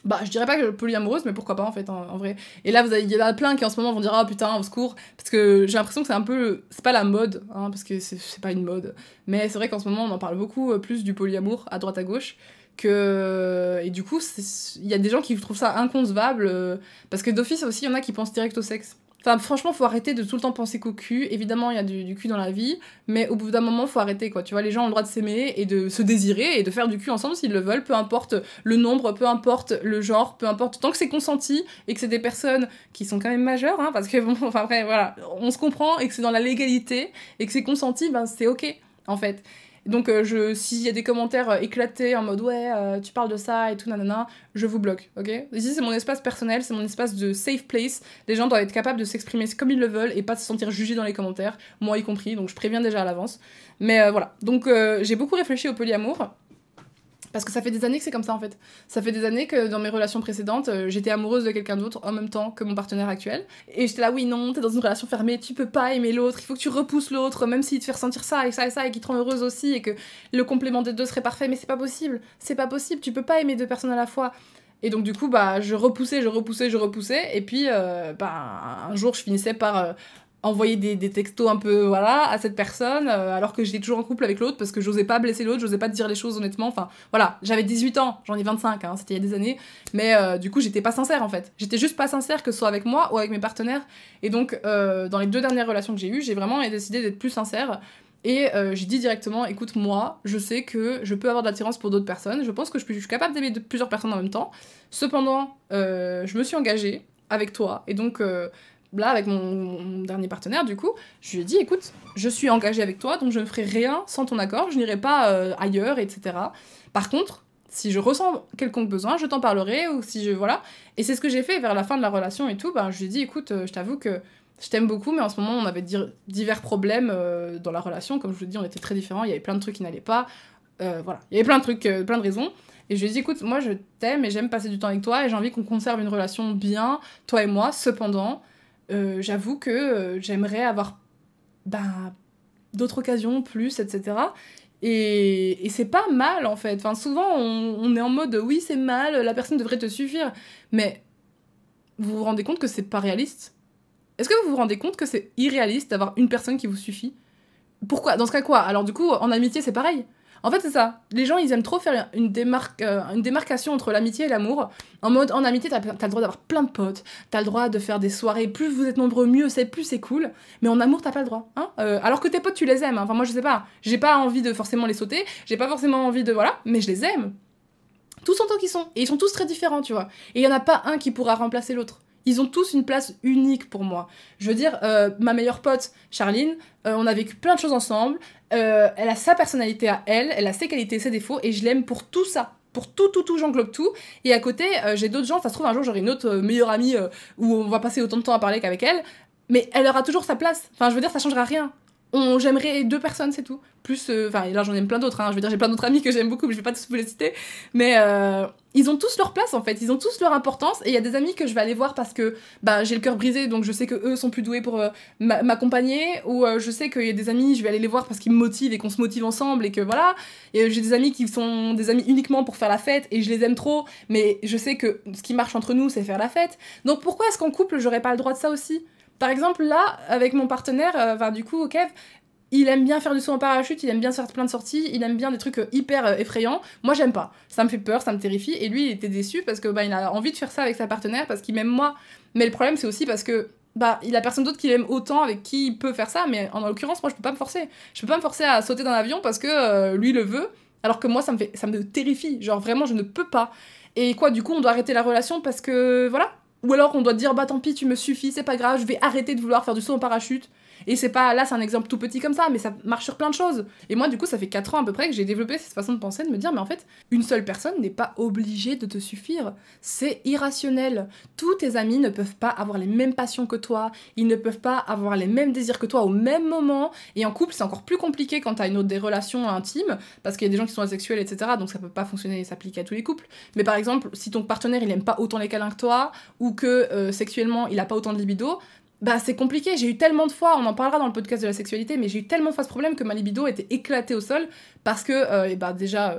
bah, je dirais pas que polyamoureuse, mais pourquoi pas en fait, en vrai. Et là, il y en a plein qui en ce moment vont dire ah putain, au secours, parce que j'ai l'impression que c'est un peu. C'est pas la mode, hein, parce que c'est pas une mode. Mais c'est vrai qu'en ce moment, on en parle beaucoup plus du polyamour à droite à gauche. Et du coup, il y a des gens qui trouvent ça inconcevable, parce que d'office aussi, il y en a qui pensent direct au sexe. Enfin, franchement, faut arrêter de tout le temps penser qu'au cul. Évidemment, il y a du cul dans la vie, mais au bout d'un moment, faut arrêter, quoi. Tu vois, les gens ont le droit de s'aimer et de se désirer et de faire du cul ensemble s'ils le veulent, peu importe le nombre, peu importe le genre, peu importe. Tant que c'est consenti et que c'est des personnes qui sont quand même majeures, hein, parce que bon, enfin après, voilà, on se comprend et que c'est dans la légalité et que c'est consenti, ben c'est ok, en fait. Donc s'il y a des commentaires éclatés en mode ouais tu parles de ça et tout nanana, je vous bloque, ok? Ici c'est mon espace personnel, c'est mon espace de safe place, les gens doivent être capables de s'exprimer comme ils le veulent et pas se sentir jugés dans les commentaires, moi y compris, donc je préviens déjà à l'avance. Mais voilà, donc j'ai beaucoup réfléchi au polyamour, parce que ça fait des années que c'est comme ça en fait. Ça fait des années que dans mes relations précédentes, j'étais amoureuse de quelqu'un d'autre en même temps que mon partenaire actuel. Et j'étais là, oui, non, t'es dans une relation fermée, tu peux pas aimer l'autre, il faut que tu repousses l'autre, même s'il te fait ressentir ça et ça et ça, et qu'il te rend heureuse aussi, et que le complément des deux serait parfait, mais c'est pas possible, tu peux pas aimer deux personnes à la fois. Et donc du coup, bah, je repoussais, et puis bah, un jour je finissais par... envoyer des textos un peu, voilà, à cette personne, alors que j'étais toujours en couple avec l'autre, parce que j'osais pas blesser l'autre, j'osais pas te dire les choses honnêtement, enfin, voilà, j'avais 18 ans, j'en ai 25, hein, c'était il y a des années, mais du coup, j'étais pas sincère, en fait. J'étais juste pas sincère, que ce soit avec moi ou avec mes partenaires, et donc, dans les 2 dernières relations que j'ai eues, j'ai vraiment décidé d'être plus sincère, et j'ai dit directement, écoute, moi, je sais que je peux avoir de l'attirance pour d'autres personnes, je pense que je suis capable d'aimer plusieurs personnes en même temps, cependant, je me suis engagée avec toi, et donc... là, avec mon dernier partenaire, du coup, je lui ai dit, écoute, je suis engagée avec toi, donc je ne ferai rien sans ton accord, je n'irai pas ailleurs, etc. Par contre, si je ressens quelconque besoin, je t'en parlerai, ou si je... Voilà. Et c'est ce que j'ai fait vers la fin de la relation et tout, ben, je lui ai dit, écoute, je t'avoue que je t'aime beaucoup, mais en ce moment, on avait divers problèmes dans la relation, comme je vous le dis, on était très différents, il y avait plein de trucs qui n'allaient pas, voilà. Il y avait plein de trucs, plein de raisons. Et je lui ai dit, écoute, moi, je t'aime et j'aime passer du temps avec toi, et j'ai envie qu'on conserve une relation bien, toi et moi, cependant... j'avoue que j'aimerais avoir d'autres occasions, plus, etc. Et c'est pas mal en fait. Enfin, souvent on est en mode oui, c'est mal, la personne devrait te suffire. Mais vous vous rendez compte que c'est pas réaliste? Est-ce que vous vous rendez compte que c'est irréaliste d'avoir une personne qui vous suffit? Pourquoi? Dans ce cas, quoi? Alors, du coup, en amitié, c'est pareil. En fait, c'est ça. Les gens, ils aiment trop faire une démarcation entre l'amitié et l'amour. En mode, en amitié, t'as le droit d'avoir plein de potes, t'as le droit de faire des soirées. Plus vous êtes nombreux, mieux c'est, plus c'est cool. Mais en amour, t'as pas le droit. Hein. Alors que tes potes, tu les aimes. Hein. Enfin, moi, je sais pas. J'ai pas envie de forcément les sauter. J'ai pas forcément envie de. Voilà. Mais je les aime. Tous en tant qu'ils sont. Et ils sont tous très différents, tu vois. Et il y en a pas un qui pourra remplacer l'autre. Ils ont tous une place unique pour moi. Je veux dire, ma meilleure pote, Charline, on a vécu plein de choses ensemble. Elle a sa personnalité à elle, elle a ses qualités, ses défauts, et je l'aime pour tout ça. Pour tout, j'englobe tout. Et à côté, j'ai d'autres gens, ça se trouve, un jour, j'aurai une autre meilleure amie où on va passer autant de temps à parler qu'avec elle. Mais elle aura toujours sa place. Enfin, je veux dire, ça changera rien. J'aimerais 2 personnes, c'est tout. Plus, enfin, là j'en aime plein d'autres, hein. Je veux dire, j'ai plein d'autres amis que j'aime beaucoup, mais je vais pas tous vous les citer. Mais ils ont tous leur place en fait, ils ont tous leur importance. Et il y a des amis que je vais aller voir parce que bah, j'ai le cœur brisé, donc je sais que eux sont plus doués pour m'accompagner. Ou je sais qu'il y a des amis, je vais aller les voir parce qu'ils me motivent et qu'on se motive ensemble et que voilà. Et j'ai des amis qui sont des amis uniquement pour faire la fête et je les aime trop, mais je sais que ce qui marche entre nous, c'est faire la fête. Donc pourquoi est-ce qu'en couple, j'aurais pas le droit de ça aussi? Par exemple, là, avec mon partenaire, du coup, Kev, il aime bien faire du saut en parachute, il aime bien faire plein de sorties, il aime bien des trucs hyper effrayants. Moi, j'aime pas. Ça me fait peur, ça me terrifie. Et lui, il était déçu parce que bah, il a envie de faire ça avec sa partenaire parce qu'il m'aime moi. Mais le problème, c'est aussi parce que bah, il a personne d'autre qui l'aime autant avec qui il peut faire ça. Mais en l'occurrence, moi, je peux pas me forcer. Je peux pas me forcer à sauter d'un avion parce que lui le veut. Alors que moi, ça me terrifie. Genre, vraiment, je ne peux pas. Et quoi, du coup, on doit arrêter la relation parce que voilà. Ou alors on doit dire bah tant pis, tu me suffis, c'est pas grave, je vais arrêter de vouloir faire du saut en parachute. Et c'est pas, là c'est un exemple tout petit comme ça, mais ça marche sur plein de choses. Et moi du coup ça fait 4 ans à peu près que j'ai développé cette façon de penser, de me dire mais en fait, une seule personne n'est pas obligée de te suffire. C'est irrationnel. Tous tes amis ne peuvent pas avoir les mêmes passions que toi, ils ne peuvent pas avoir les mêmes désirs que toi au même moment. Et en couple c'est encore plus compliqué quand t'as des relations intimes, parce qu'il y a des gens qui sont asexuels, etc. Donc ça peut pas fonctionner et s'appliquer à tous les couples. Mais par exemple, si ton partenaire il aime pas autant les câlins que toi, ou que sexuellement il a pas autant de libido, bah c'est compliqué. J'ai eu tellement de fois, on en parlera dans le podcast de la sexualité, mais j'ai eu tellement de fois ce problème que ma libido était éclatée au sol parce que et bah déjà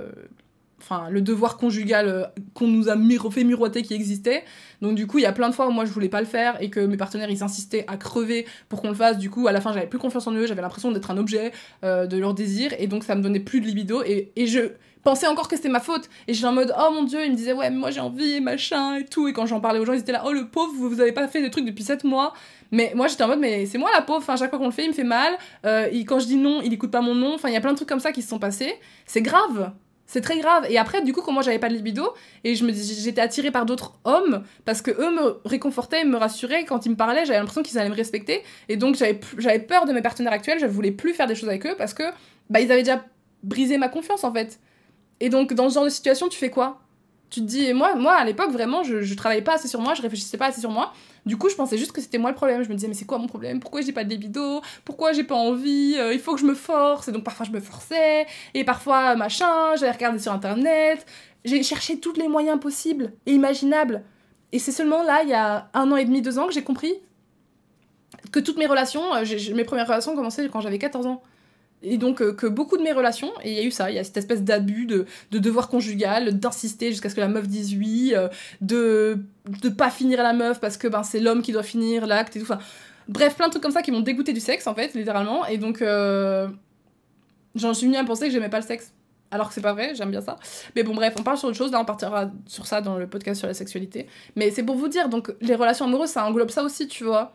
enfin le devoir conjugal qu'on nous a fait miroiter qui existait. Donc du coup il y a plein de fois où moi je voulais pas le faire et que mes partenaires ils insistaient à crever pour qu'on le fasse. Du coup à la fin j'avais plus confiance en eux, j'avais l'impression d'être un objet de leur désir et donc ça me donnait plus de libido et je pensais encore que c'était ma faute et j'étais en mode oh mon dieu, ils me disaient ouais mais moi j'ai envie et machin et tout, et quand j'en parlais aux gens ils étaient là oh le pauvre vous avez pas fait des trucs depuis 7 mois. Mais moi j'étais en mode mais c'est moi la pauvre, enfin chaque fois qu'on le fait il me fait mal, quand je dis non il écoute pas mon non, enfin il y a plein de trucs comme ça qui se sont passés, c'est grave. C'est très grave. Et après, du coup, comme moi j'avais pas de libido, et j'étais attirée par d'autres hommes, parce que eux me réconfortaient, me rassuraient, quand ils me parlaient, j'avais l'impression qu'ils allaient me respecter. Et donc j'avais peur de mes partenaires actuels, je voulais plus faire des choses avec eux, parce que bah, ils avaient déjà brisé ma confiance en fait. Et donc, dans ce genre de situation, tu fais quoi? Tu te dis, et moi à l'époque, vraiment, je travaillais pas assez sur moi, je réfléchissais pas assez sur moi. Du coup, je pensais juste que c'était moi le problème. Je me disais, mais c'est quoi mon problème? Pourquoi j'ai pas de libido? Pourquoi j'ai pas envie? Il faut que je me force. Et donc, parfois, je me forçais. Et parfois, machin, j'allais regarder sur Internet. J'ai cherché tous les moyens possibles et imaginables. Et c'est seulement là, il y a 1 an et demi, 2 ans, que j'ai compris que toutes mes relations, mes premières relations ont commencé quand j'avais 14 ans. Et donc que beaucoup de mes relations, et il y a eu ça, il y a cette espèce d'abus de devoir conjugal, d'insister jusqu'à ce que la meuf dise oui, de pas finir à la meuf parce que ben, c'est l'homme qui doit finir l'acte et tout. Enfin, bref, plein de trucs comme ça qui m'ont dégoûté du sexe en fait, littéralement. Et donc j'en suis venue à penser que j'aimais pas le sexe. Alors que c'est pas vrai, j'aime bien ça. Mais bon bref, on parle sur autre chose, là on partira sur ça dans le podcast sur la sexualité. Mais c'est pour vous dire, donc les relations amoureuses ça englobe ça aussi, tu vois.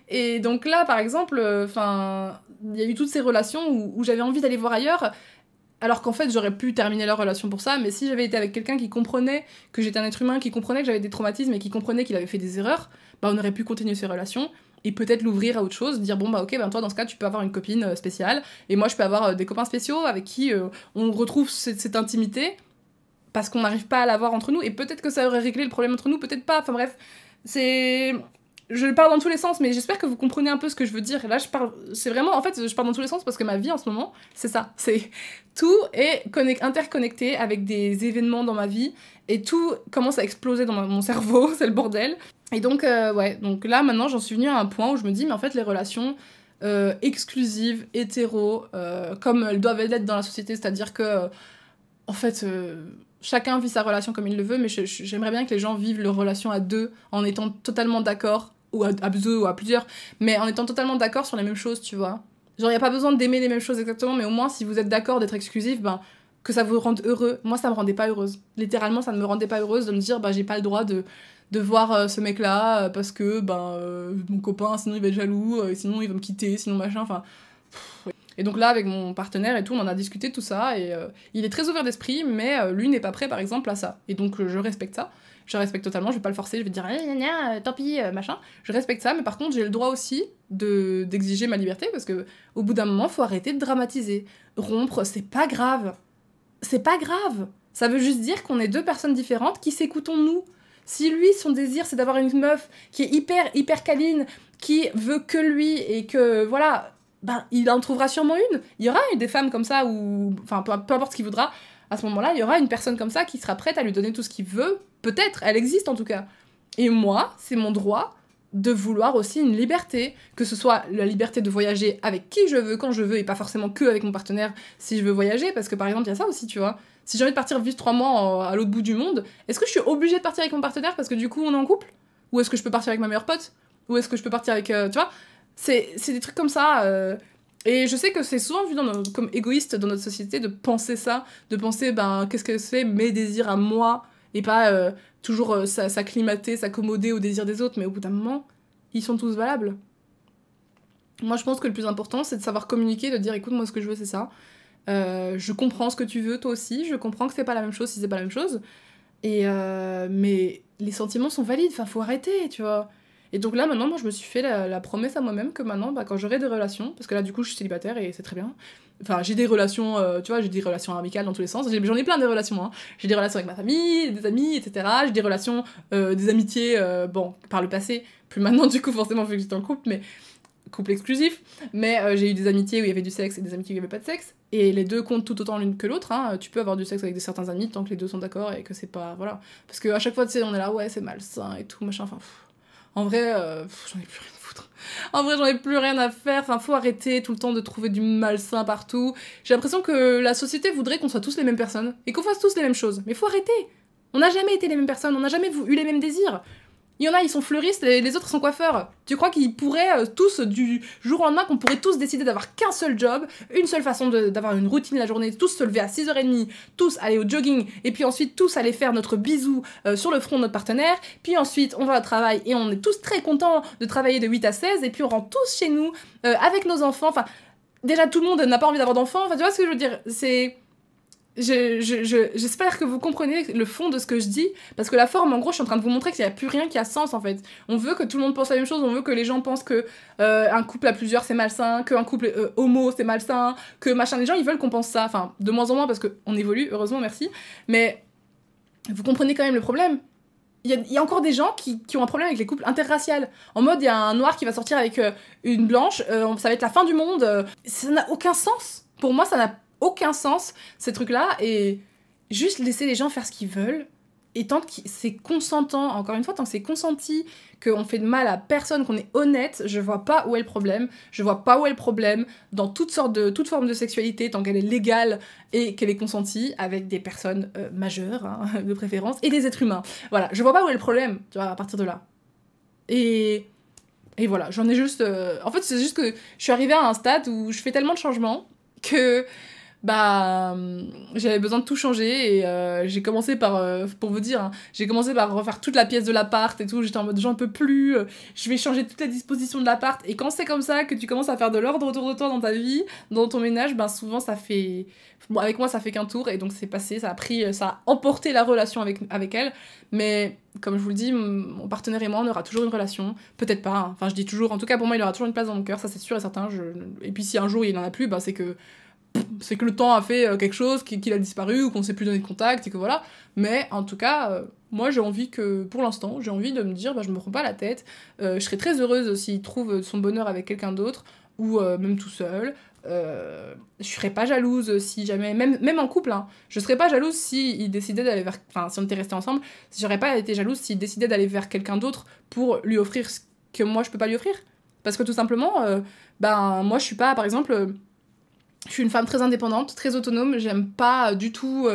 Et donc là par exemple, enfin... il y a eu toutes ces relations où j'avais envie d'aller voir ailleurs, alors qu'en fait j'aurais pu terminer leur relation pour ça, mais si j'avais été avec quelqu'un qui comprenait que j'étais un être humain, qui comprenait que j'avais des traumatismes et qui comprenait qu'il avait fait des erreurs, bah on aurait pu continuer ces relations et peut-être l'ouvrir à autre chose, dire bon bah ok, ben toi dans ce cas tu peux avoir une copine spéciale, et moi je peux avoir des copains spéciaux avec qui on retrouve cette intimité, parce qu'on n'arrive pas à l'avoir entre nous, et peut-être que ça aurait réglé le problème entre nous, peut-être pas, enfin bref, c'est... Je parle dans tous les sens, mais j'espère que vous comprenez un peu ce que je veux dire. Et là, c'est vraiment, en fait, je parle dans tous les sens parce que ma vie en ce moment, c'est ça. C'est tout est interconnecté avec des événements dans ma vie et tout commence à exploser dans mon cerveau, c'est le bordel. Et donc, ouais, donc là, maintenant, j'en suis venue à un point où je me dis, mais en fait, les relations, exclusives, hétéro, comme elles doivent l'être dans la société, c'est-à-dire que, en fait, chacun vit sa relation comme il le veut, mais j'aimerais bien que les gens vivent leur relation à deux en étant totalement d'accord, ou à deux ou à plusieurs, mais en étant totalement d'accord sur les mêmes choses, tu vois. Genre, y a pas besoin d'aimer les mêmes choses exactement, mais au moins, si vous êtes d'accord d'être exclusif, ben, que ça vous rende heureux. Moi, ça me rendait pas heureuse. Littéralement, ça ne me rendait pas heureuse de me dire, bah, j'ai pas le droit de voir ce mec-là parce que, ben, mon copain, sinon il va être jaloux, sinon il va me quitter, sinon machin, enfin... Et donc là, avec mon partenaire et tout, on en a discuté de tout ça, et il est très ouvert d'esprit, mais lui n'est pas prêt, par exemple, à ça. Et donc, je respecte ça. Je respecte totalement, je vais pas le forcer, je vais dire tant pis, machin. Je respecte ça, mais par contre, j'ai le droit aussi d'exiger ma liberté, parce que au bout d'un moment, faut arrêter de dramatiser. Rompre, c'est pas grave. C'est pas grave. Ça veut juste dire qu'on est deux personnes différentes qui s'écoutons nous. Si lui, son désir, c'est d'avoir une meuf qui est hyper câline, qui veut que lui, et que, voilà, ben, il en trouvera sûrement une. Il y aura des femmes comme ça, ou... Enfin, peu importe ce qu'il voudra. À ce moment-là, il y aura une personne comme ça qui sera prête à lui donner tout ce qu'il veut. Peut-être, elle existe en tout cas. Et moi, c'est mon droit de vouloir aussi une liberté. Que ce soit la liberté de voyager avec qui je veux, quand je veux, et pas forcément que avec mon partenaire si je veux voyager. Parce que par exemple, il y a ça aussi, tu vois. Si j'ai envie de partir vivre 3 mois à l'autre bout du monde, est-ce que je suis obligée de partir avec mon partenaire parce que du coup on est en couple? Ou est-ce que je peux partir avec ma meilleure pote? Ou est-ce que je peux partir avec... tu vois, c'est des trucs comme ça. Et je sais que c'est souvent vu comme égoïste dans notre société de penser ça, de penser, ben, qu'est-ce que c'est mes désirs à moi, et pas toujours s'acclimater, s'accommoder aux désirs des autres, mais au bout d'un moment, ils sont tous valables. Moi, je pense que le plus important, c'est de savoir communiquer, de dire, écoute, moi, ce que je veux, c'est ça. Je comprends ce que tu veux, toi aussi, je comprends que c'est pas la même chose si c'est pas la même chose, mais les sentiments sont valides, enfin, faut arrêter, tu vois. Et donc là, maintenant, moi, je me suis fait la promesse à moi-même que maintenant, bah, quand j'aurai des relations, parce que là, du coup, je suis célibataire et c'est très bien. Enfin, j'ai des relations, tu vois, j'ai des relations amicales dans tous les sens. J'en ai plein de relations, hein. J'ai des relations avec ma famille, des amis, etc. J'ai des relations, des amitiés, bon, par le passé, plus maintenant, du coup, forcément, vu que j'étais en couple, mais couple exclusif. Mais j'ai eu des amitiés où il y avait du sexe et des amitiés où il n'y avait pas de sexe. Et les deux comptent tout autant l'une que l'autre, hein. Tu peux avoir du sexe avec certains amis tant que les deux sont d'accord et que c'est pas... Voilà. Parce qu'à chaque fois, tu sais, on est là, ouais, c'est malsain et tout, machin, enfin... En vrai, j'en ai plus rien à foutre. En vrai, j'en ai plus rien à faire. Enfin, faut arrêter tout le temps de trouver du malsain partout. J'ai l'impression que la société voudrait qu'on soit tous les mêmes personnes et qu'on fasse tous les mêmes choses. Mais faut arrêter. On n'a jamais été les mêmes personnes, on n'a jamais eu les mêmes désirs. Il y en a, ils sont fleuristes, les autres sont coiffeurs. Tu crois qu'ils pourraient tous, du jour au lendemain, qu'on pourrait tous décider d'avoir qu'un seul job, une seule façon d'avoir une routine la journée, tous se lever à 6h30, tous aller au jogging, et puis ensuite tous aller faire notre bisou sur le front de notre partenaire, puis ensuite on va au travail et on est tous très contents de travailler de 8 à 16, et puis on rentre tous chez nous avec nos enfants. Enfin, déjà tout le monde n'a pas envie d'avoir d'enfants, enfin tu vois ce que je veux dire, c'est... J'espère que vous comprenez le fond de ce que je dis, parce que la forme, en gros, je suis en train de vous montrer qu'il n'y a plus rien qui a sens, en fait. On veut que tout le monde pense la même chose, on veut que les gens pensent que un couple à plusieurs, c'est malsain, qu'un couple homo, c'est malsain, que machin. Les gens, ils veulent qu'on pense ça, enfin, de moins en moins, parce qu'on évolue, heureusement, merci. Mais vous comprenez quand même le problème. Il y a encore des gens qui ont un problème avec les couples interraciales. En mode, il y a un noir qui va sortir avec une blanche, ça va être la fin du monde. Ça n'a aucun sens. Pour moi, ça n'a aucun sens, ces trucs-là, et juste laisser les gens faire ce qu'ils veulent, et tant que c'est consentant, encore une fois, tant que c'est consenti, qu'on fait de mal à personne, qu'on est honnête, je vois pas où est le problème, je vois pas où est le problème dans toute forme de sexualité, tant qu'elle est légale et qu'elle est consentie, avec des personnes majeures, hein, de préférence, et des êtres humains. Voilà, je vois pas où est le problème, tu vois, à partir de là. Et voilà, j'en ai juste... En fait, c'est juste que je suis arrivée à un stade où je fais tellement de changements que... Bah, j'avais besoin de tout changer, et j'ai commencé par, pour vous dire, hein, j'ai commencé par refaire toute la pièce de l'appart et tout, j'étais en mode j'en peux plus, je vais changer toutes les dispositions de l'appart, et quand c'est comme ça que tu commences à faire de l'ordre autour de toi dans ta vie, dans ton ménage, ben souvent ça fait... Bon, avec moi ça fait qu'un tour, et donc c'est passé, ça a emporté la relation avec elle, mais comme je vous le dis, mon partenaire et moi on aura toujours une relation, peut-être pas, hein. Enfin je dis toujours, en tout cas pour moi il aura toujours une place dans mon cœur, ça c'est sûr et certain, et puis si un jour il en a plus, bah c'est que le temps a fait quelque chose, qu'il a disparu, ou qu'on s'est plus donné de contact, et que voilà. Mais en tout cas, moi j'ai envie que, pour l'instant, j'ai envie de me dire, bah je me prends pas la tête, je serais très heureuse s'il trouve son bonheur avec quelqu'un d'autre, ou même tout seul. Je serais pas jalouse si jamais, même en couple, hein, je serais pas jalouse s'il décidait d'aller vers... Enfin, si on était restés ensemble, j'aurais pas été jalouse s'il décidait d'aller vers quelqu'un d'autre pour lui offrir ce que moi je peux pas lui offrir. Parce que tout simplement, moi je suis pas, par exemple, je suis une femme très indépendante, très autonome, j'aime pas du tout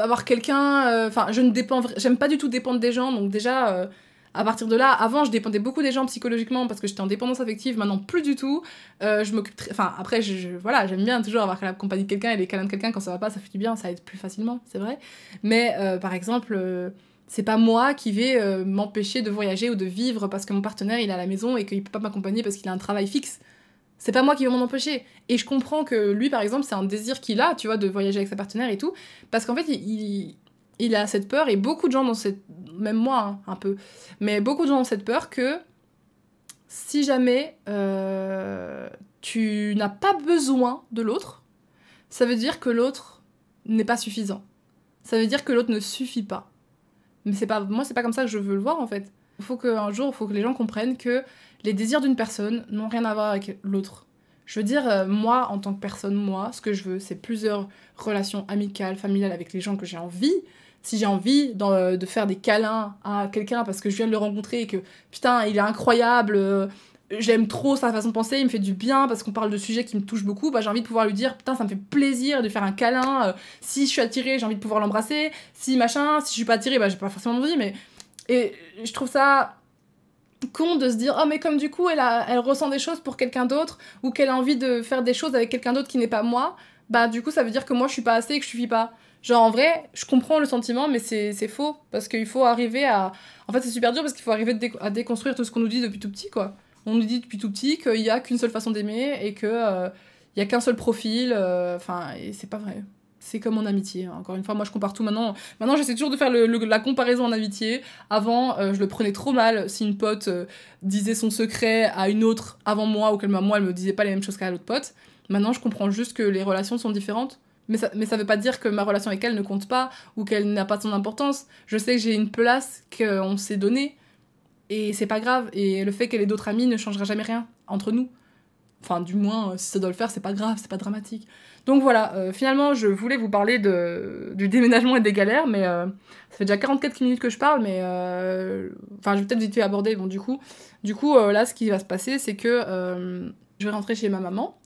avoir quelqu'un, j'aime pas du tout dépendre des gens, donc déjà, à partir de là, avant je dépendais beaucoup des gens psychologiquement parce que j'étais en dépendance affective, maintenant plus du tout, je m'occupe après, voilà, j'aime bien toujours avoir la compagnie de quelqu'un et les câlins de quelqu'un quand ça va pas, ça fait du bien, ça aide plus facilement, c'est vrai, mais par exemple, c'est pas moi qui vais m'empêcher de voyager ou de vivre parce que mon partenaire il est à la maison et qu'il peut pas m'accompagner parce qu'il a un travail fixe. C'est pas moi qui vais m'en empêcher. Et je comprends que lui, par exemple, c'est un désir qu'il a, tu vois, de voyager avec sa partenaire et tout. Parce qu'en fait, il a cette peur, et beaucoup de gens dans cette... Même moi, hein, un peu. Mais beaucoup de gens ont cette peur que si jamais tu n'as pas besoin de l'autre, ça veut dire que l'autre n'est pas suffisant. Ça veut dire que l'autre ne suffit pas. Mais moi, c'est pas comme ça que je veux le voir, en fait. Il faut que les gens comprennent que les désirs d'une personne n'ont rien à voir avec l'autre. Je veux dire, moi, en tant que personne, ce que je veux, c'est plusieurs relations amicales, familiales avec les gens que j'ai envie. Si j'ai envie de faire des câlins à quelqu'un parce que je viens de le rencontrer et que, putain, il est incroyable, j'aime trop sa façon de penser, il me fait du bien parce qu'on parle de sujets qui me touchent beaucoup, j'ai envie de pouvoir lui dire, putain, ça me fait plaisir de faire un câlin, si je suis attirée, j'ai envie de pouvoir l'embrasser, si je suis pas attirée, j'ai pas forcément envie, mais... Et je trouve ça con de se dire oh mais comme du coup elle ressent des choses pour quelqu'un d'autre ou qu'elle a envie de faire des choses avec quelqu'un d'autre qui n'est pas moi, du coup ça veut dire que moi je suis pas assez et que je suffis pas. Genre en vrai, je comprends le sentiment mais c'est faux parce qu'il faut arriver à... En fait c'est super dur parce qu'il faut arriver à déconstruire tout ce qu'on nous dit depuis tout petit quoi. On nous dit depuis tout petit qu'il y a qu'une seule façon d'aimer et que il y a qu'un seul profil, et c'est pas vrai. C'est comme en amitié, hein. Encore une fois, moi je compare tout maintenant. Maintenant j'essaie toujours de faire la comparaison en amitié. Avant, je le prenais trop mal si une pote disait son secret à une autre avant moi ou qu'elle moi elle me disait pas les mêmes choses qu'à l'autre pote. Maintenant je comprends juste que les relations sont différentes. Mais ça veut pas dire que ma relation avec elle ne compte pas ou qu'elle n'a pas son importance. Je sais que j'ai une place qu'on s'est donnée et c'est pas grave. Et le fait qu'elle ait d'autres amis ne changera jamais rien entre nous. Enfin, du moins, si ça doit le faire, c'est pas grave, c'est pas dramatique. Donc voilà, finalement, je voulais vous parler du déménagement et des galères, mais ça fait déjà 44 minutes que je parle, mais... je vais peut-être vite fait aborder, bon, du coup, là, ce qui va se passer, c'est que je vais rentrer chez ma maman,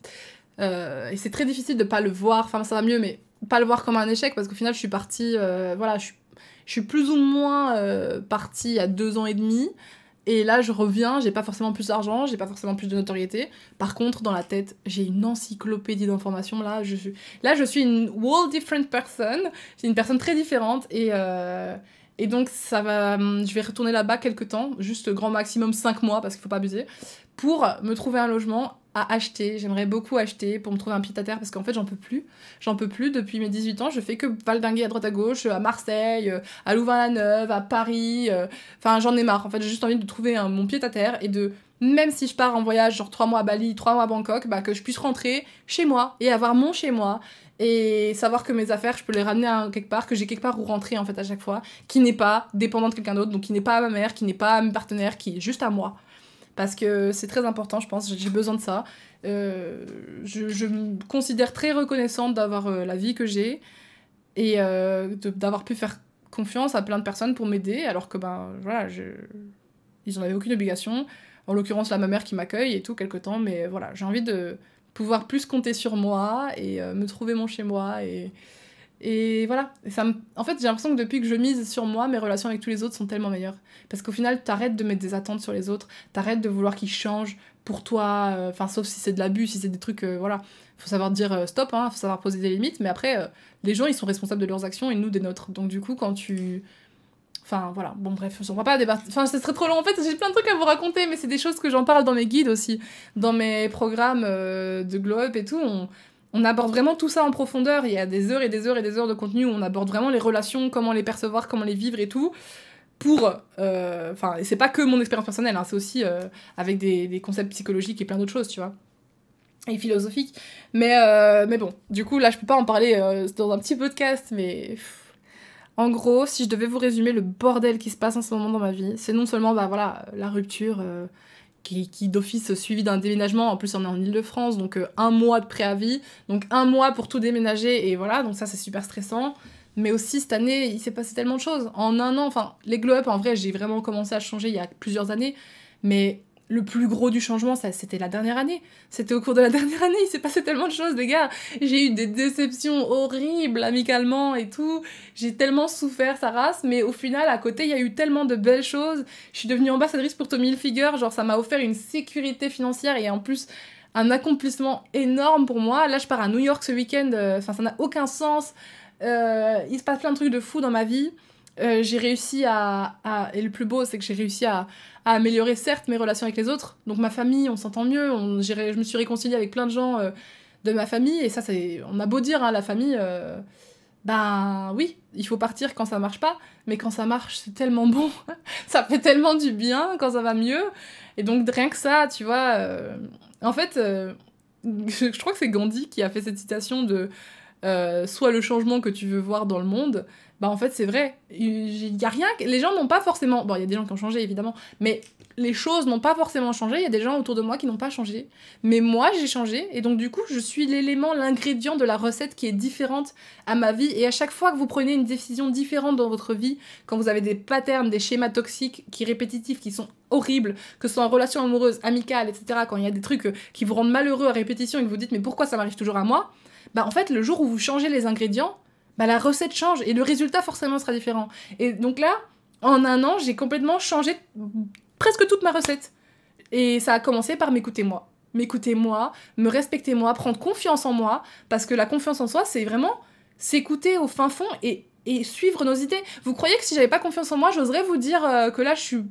et c'est très difficile de pas le voir, enfin, ça va mieux, mais pas le voir comme un échec, parce qu'au final, je suis partie, je suis plus ou moins partie à 2 ans et demi, et là, je reviens, j'ai pas forcément plus d'argent, j'ai pas forcément plus de notoriété. Par contre, dans la tête, j'ai une encyclopédie d'informations. Là, je suis une whole different person. J'ai une personne très différente. Et donc, je vais retourner là-bas quelques temps, juste grand maximum 5 mois, parce qu'il faut pas abuser, pour me trouver un logement à acheter. J'aimerais beaucoup acheter pour me trouver un pied-à-terre, parce qu'en fait, j'en peux plus. J'en peux plus depuis mes 18 ans. Je fais que valdinguer à droite à gauche, à Marseille, à Louvain-la-Neuve, à Paris. J'en ai marre. En fait, j'ai juste envie de trouver mon pied-à-terre et de... Même si je pars en voyage, genre 3 mois à Bali, 3 mois à Bangkok, que je puisse rentrer chez moi et avoir mon chez moi et savoir que mes affaires, je peux les ramener à quelque part, que j'ai quelque part où rentrer en fait à chaque fois, qui n'est pas dépendant de quelqu'un d'autre, donc qui n'est pas à ma mère, qui n'est pas à mes partenaires, qui est juste à moi. Parce que c'est très important, je pense, j'ai besoin de ça. Je me considère très reconnaissante d'avoir la vie que j'ai et d'avoir pu faire confiance à plein de personnes pour m'aider, alors que ils en avaient aucune obligation. En l'occurrence, là, ma mère qui m'accueille et tout, quelque temps, mais voilà, j'ai envie de pouvoir plus compter sur moi et me trouver mon chez-moi et voilà. Et en fait, j'ai l'impression que depuis que je mise sur moi, mes relations avec tous les autres sont tellement meilleures. Parce qu'au final, t'arrêtes de mettre des attentes sur les autres, t'arrêtes de vouloir qu'ils changent pour toi, sauf si c'est de l'abus, si c'est des trucs, voilà. Faut savoir dire stop, hein, faut savoir poser des limites, mais après, les gens, ils sont responsables de leurs actions et nous des nôtres. Donc du coup, quand tu... Enfin, voilà, bon bref, on va pas débattre. Enfin, ce serait trop long. En fait, j'ai plein de trucs à vous raconter, mais c'est des choses que j'en parle dans mes guides aussi. Dans mes programmes de Glow Up et tout, on aborde vraiment tout ça en profondeur. Il y a des heures et des heures et des heures de contenu où on aborde vraiment les relations, comment les percevoir, comment les vivre et tout. Et c'est pas que mon expérience personnelle, hein, c'est aussi avec des concepts psychologiques et plein d'autres choses, tu vois. Et philosophiques. Mais bon, du coup, là, je peux pas en parler dans un petit podcast, mais... En gros, si je devais vous résumer le bordel qui se passe en ce moment dans ma vie, c'est non seulement la rupture qui d'office suivie d'un déménagement, en plus on est en Île-de-France, donc 1 mois de préavis, donc 1 mois pour tout déménager, et voilà, donc ça c'est super stressant. Mais aussi cette année, il s'est passé tellement de choses. En 1 an, les glow-up, en vrai, j'ai vraiment commencé à changer il y a plusieurs années, mais le plus gros du changement, ça, c'était la dernière année. C'était au cours de la dernière année, il s'est passé tellement de choses, les gars. J'ai eu des déceptions horribles, amicalement et tout. J'ai tellement souffert, sa race, mais au final, à côté, il y a eu tellement de belles choses. Je suis devenue ambassadrice pour Tommy Hilfiger, genre ça m'a offert une sécurité financière et en plus un accomplissement énorme pour moi. Là, je pars à New York ce week-end, enfin, ça n'a aucun sens. Il se passe plein de trucs de fou dans ma vie. J'ai réussi et le plus beau, c'est que j'ai réussi à améliorer, certes, mes relations avec les autres. Donc ma famille, on s'entend mieux. Je me suis réconciliée avec plein de gens de ma famille. Et ça, on a beau dire, hein, la famille, ben oui, il faut partir quand ça marche pas. Mais quand ça marche, c'est tellement bon. Ça fait tellement du bien quand ça va mieux. Et donc rien que ça, tu vois... En fait, je crois que c'est Gandhi qui a fait cette citation de soit le changement que tu veux voir dans le monde. Bah en fait c'est vrai, il y a rien, les gens n'ont pas forcément, bon il y a des gens qui ont changé évidemment, mais les choses n'ont pas forcément changé, il y a des gens autour de moi qui n'ont pas changé, mais moi j'ai changé, et donc du coup je suis l'élément, l'ingrédient de la recette qui est différente à ma vie, et à chaque fois que vous prenez une décision différente dans votre vie, quand vous avez des patterns, des schémas toxiques, répétitifs, qui sont horribles, que ce soit en relation amoureuse, amicale, etc., quand il y a des trucs qui vous rendent malheureux à répétition et que vous dites mais pourquoi ça m'arrive toujours à moi, bah en fait le jour où vous changez les ingrédients, bah la recette change et le résultat forcément sera différent. Et donc là, en un an, j'ai complètement changé presque toute ma recette. Et ça a commencé par m'écouter moi. M'écouter moi, me respecter moi, prendre confiance en moi, parce que la confiance en soi, c'est vraiment s'écouter au fin fond et suivre nos idées. Vous croyez que si j'avais pas confiance en moi, j'oserais vous dire que là, je suis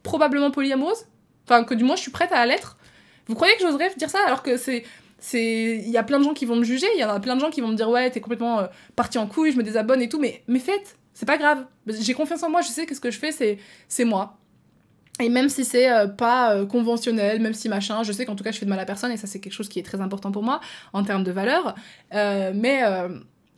probablement polyamoureuse? Enfin, que du moins, je suis prête à l'être? Vous croyez que j'oserais dire ça alors que il y a plein de gens qui vont me juger, il y en a plein de gens qui vont me dire ouais t'es complètement partie en couille, je me désabonne et tout, mais faites, c'est pas grave, j'ai confiance en moi, je sais que ce que je fais c'est moi, et même si c'est pas conventionnel, même si machin, je sais qu'en tout cas je fais de mal à personne, et ça c'est quelque chose qui est très important pour moi en termes de valeur, mais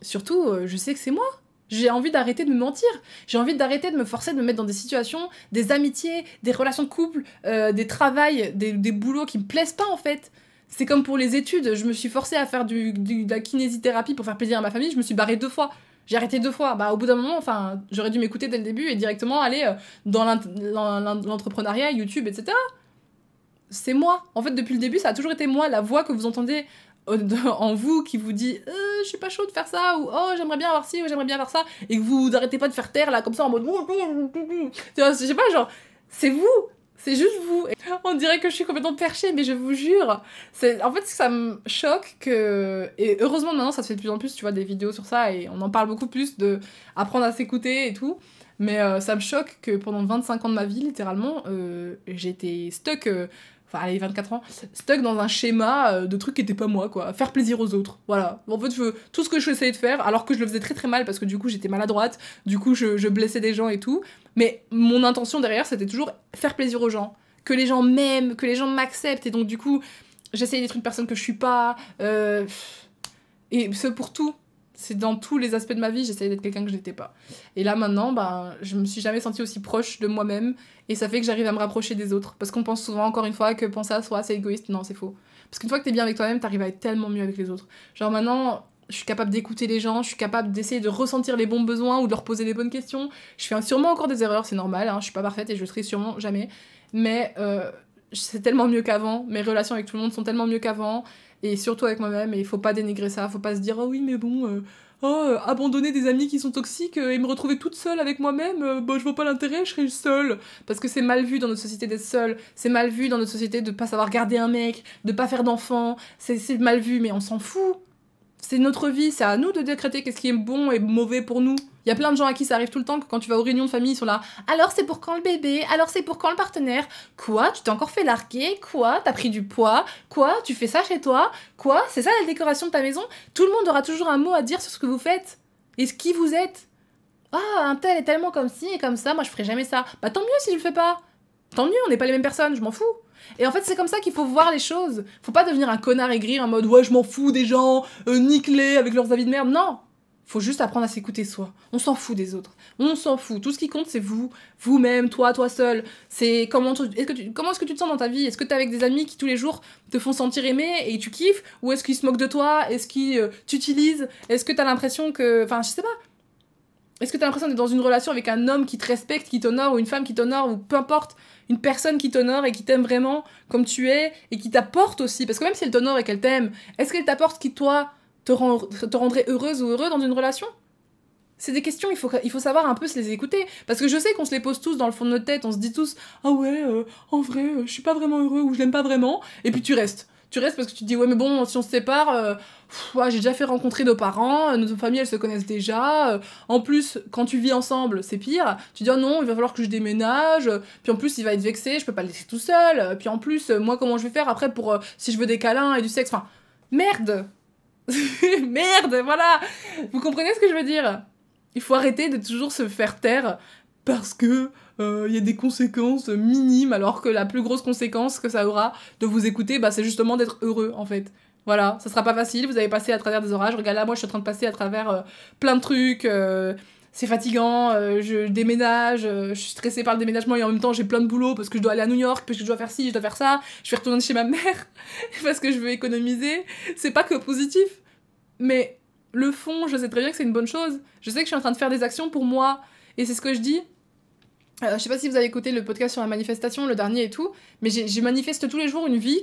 surtout je sais que c'est moi. J'ai envie d'arrêter de me mentir. J'ai envie d'arrêter de me forcer de me mettre dans des situations, des amitiés, des relations de couple, des travails, des boulots qui me plaisent pas en fait. C'est comme pour les études, je me suis forcée à faire de la kinésithérapie pour faire plaisir à ma famille, je me suis barrée 2 fois. J'ai arrêté 2 fois. Bah, au bout d'un moment, enfin, j'aurais dû m'écouter dès le début et directement aller dans l'entrepreneuriat, YouTube, etc. C'est moi. En fait, depuis le début, ça a toujours été moi, la voix que vous entendez en vous qui vous dit je suis pas chaud de faire ça, ou oh j'aimerais bien avoir ci, ou j'aimerais bien faire ça, et que vous arrêtez pas de faire taire là comme ça en mode tu vois, je sais pas, genre c'est vous, c'est juste vous. Et on dirait que je suis complètement perchée, mais je vous jure, en fait ça me choque que, et heureusement maintenant ça se fait de plus en plus, tu vois, des vidéos sur ça et on en parle beaucoup plus, de apprendre à s'écouter et tout, mais ça me choque que pendant 25 ans de ma vie littéralement j'étais stuck enfin, allez, 24 ans, stuck dans un schéma de trucs qui étaient pas moi, quoi. Faire plaisir aux autres, voilà. En fait, tout ce que je essayais de faire, alors que je le faisais très très mal, parce que du coup, j'étais maladroite, du coup, je blessais des gens et tout, mais mon intention derrière, c'était toujours faire plaisir aux gens. Que les gens m'aiment, que les gens m'acceptent, et donc du coup, j'essayais d'être une personne que je suis pas, et ce pour tout. C'est dans tous les aspects de ma vie, j'essayais d'être quelqu'un que je n'étais pas. Et là, maintenant, ben, je me suis jamais sentie aussi proche de moi-même, et ça fait que j'arrive à me rapprocher des autres. Parce qu'on pense souvent, encore une fois, que penser à soi, c'est égoïste. Non, c'est faux. Parce qu'une fois que t'es bien avec toi-même, t'arrives à être tellement mieux avec les autres. Genre maintenant, je suis capable d'écouter les gens, je suis capable d'essayer de ressentir les bons besoins ou de leur poser les bonnes questions. Je fais sûrement encore des erreurs, c'est normal, hein, je suis pas parfaite et je le serai sûrement jamais. Mais c'est tellement mieux qu'avant, mes relations avec tout le monde sont tellement mieux qu'avant, et surtout avec moi-même, et il faut pas dénigrer ça, faut pas se dire « Oh oui, mais bon... abandonner des amis qui sont toxiques et me retrouver toute seule avec moi-même, bah, je vois pas l'intérêt, je serai seule. » Parce que c'est mal vu dans notre société d'être seule, c'est mal vu dans notre société de pas savoir garder un mec, de pas faire d'enfants, c'est mal vu, mais on s'en fout. C'est notre vie, c'est à nous de décréter qu'est-ce qui est bon et mauvais pour nous. Il y a plein de gens à qui ça arrive tout le temps, que quand tu vas aux réunions de famille, ils sont là « Alors c'est pour quand le bébé? Alors c'est pour quand le partenaire? Quoi? Tu t'es encore fait larguer? Quoi? T'as pris du poids? Quoi? Tu fais ça chez toi? Quoi? C'est ça la décoration de ta maison ?» Tout le monde aura toujours un mot à dire sur ce que vous faites. Et ce qui vous êtes. « Ah, un tel est tellement comme ci et comme ça, moi je ferai jamais ça. » Bah tant mieux si je le fais pas. Tant mieux, on n'est pas les mêmes personnes, je m'en fous. Et en fait, c'est comme ça qu'il faut voir les choses. Faut pas devenir un connard aigri en mode « Ouais, je m'en fous des gens, nique-les avec leurs avis de merde. » Non. Faut juste apprendre à s'écouter soi. On s'en fout des autres. On s'en fout. Tout ce qui compte, c'est vous. Vous-même, toi seul. C'est comment est-ce que tu te sens dans ta vie? Est-ce que t'es avec des amis qui tous les jours te font sentir aimé et tu kiffes? Ou est-ce qu'ils se moquent de toi? Est-ce qu'ils t'utilisent? Est-ce que t'as l'impression que... Enfin, je sais pas. Est-ce que t'as l'impression d'être dans une relation avec un homme qui te respecte, qui t'honore, ou une femme qui t'honore, ou peu importe, une personne qui t'honore et qui t'aime vraiment comme tu es, et qui t'apporte aussi, parce que même si elle t'honore et qu'elle t'aime, est-ce qu'elle t'apporte ce qui, toi, te rendrait heureuse ou heureux dans une relation? C'est des questions, il faut savoir un peu se les écouter. Parce que je sais qu'on se les pose tous dans le fond de notre tête, on se dit tous « Ah ouais, en vrai, je suis pas vraiment heureux ou je l'aime pas vraiment », et puis tu restes. Tu restes parce que tu te dis « Ouais, mais bon, si on se sépare, ouais, j'ai déjà fait rencontrer nos parents, nos familles, elles se connaissent déjà, en plus, quand tu vis ensemble, c'est pire. Tu dis « Oh non, il va falloir que je déménage, puis en plus, il va être vexé, je peux pas le laisser tout seul, puis en plus, moi, comment je vais faire après pour, si je veux des câlins et du sexe, enfin, merde !» Merde, voilà. Vous comprenez ce que je veux dire? Il faut arrêter de toujours se faire taire parce que y a des conséquences minimes, alors que la plus grosse conséquence que ça aura de vous écouter, bah, c'est justement d'être heureux, en fait. Voilà, ça sera pas facile, vous allez passer à travers des orages. Regarde là, moi je suis en train de passer à travers plein de trucs, c'est fatigant, je déménage, je suis stressée par le déménagement et en même temps j'ai plein de boulot parce que je dois aller à New York, parce que je dois faire ci, je dois faire ça, je vais retourner chez ma mère parce que je veux économiser. C'est pas que positif. Mais le fond, je sais très bien que c'est une bonne chose. Je sais que je suis en train de faire des actions pour moi. Et c'est ce que je dis. Je sais pas si vous avez écouté le podcast sur la manifestation, le dernier et tout, mais je manifeste tous les jours une vie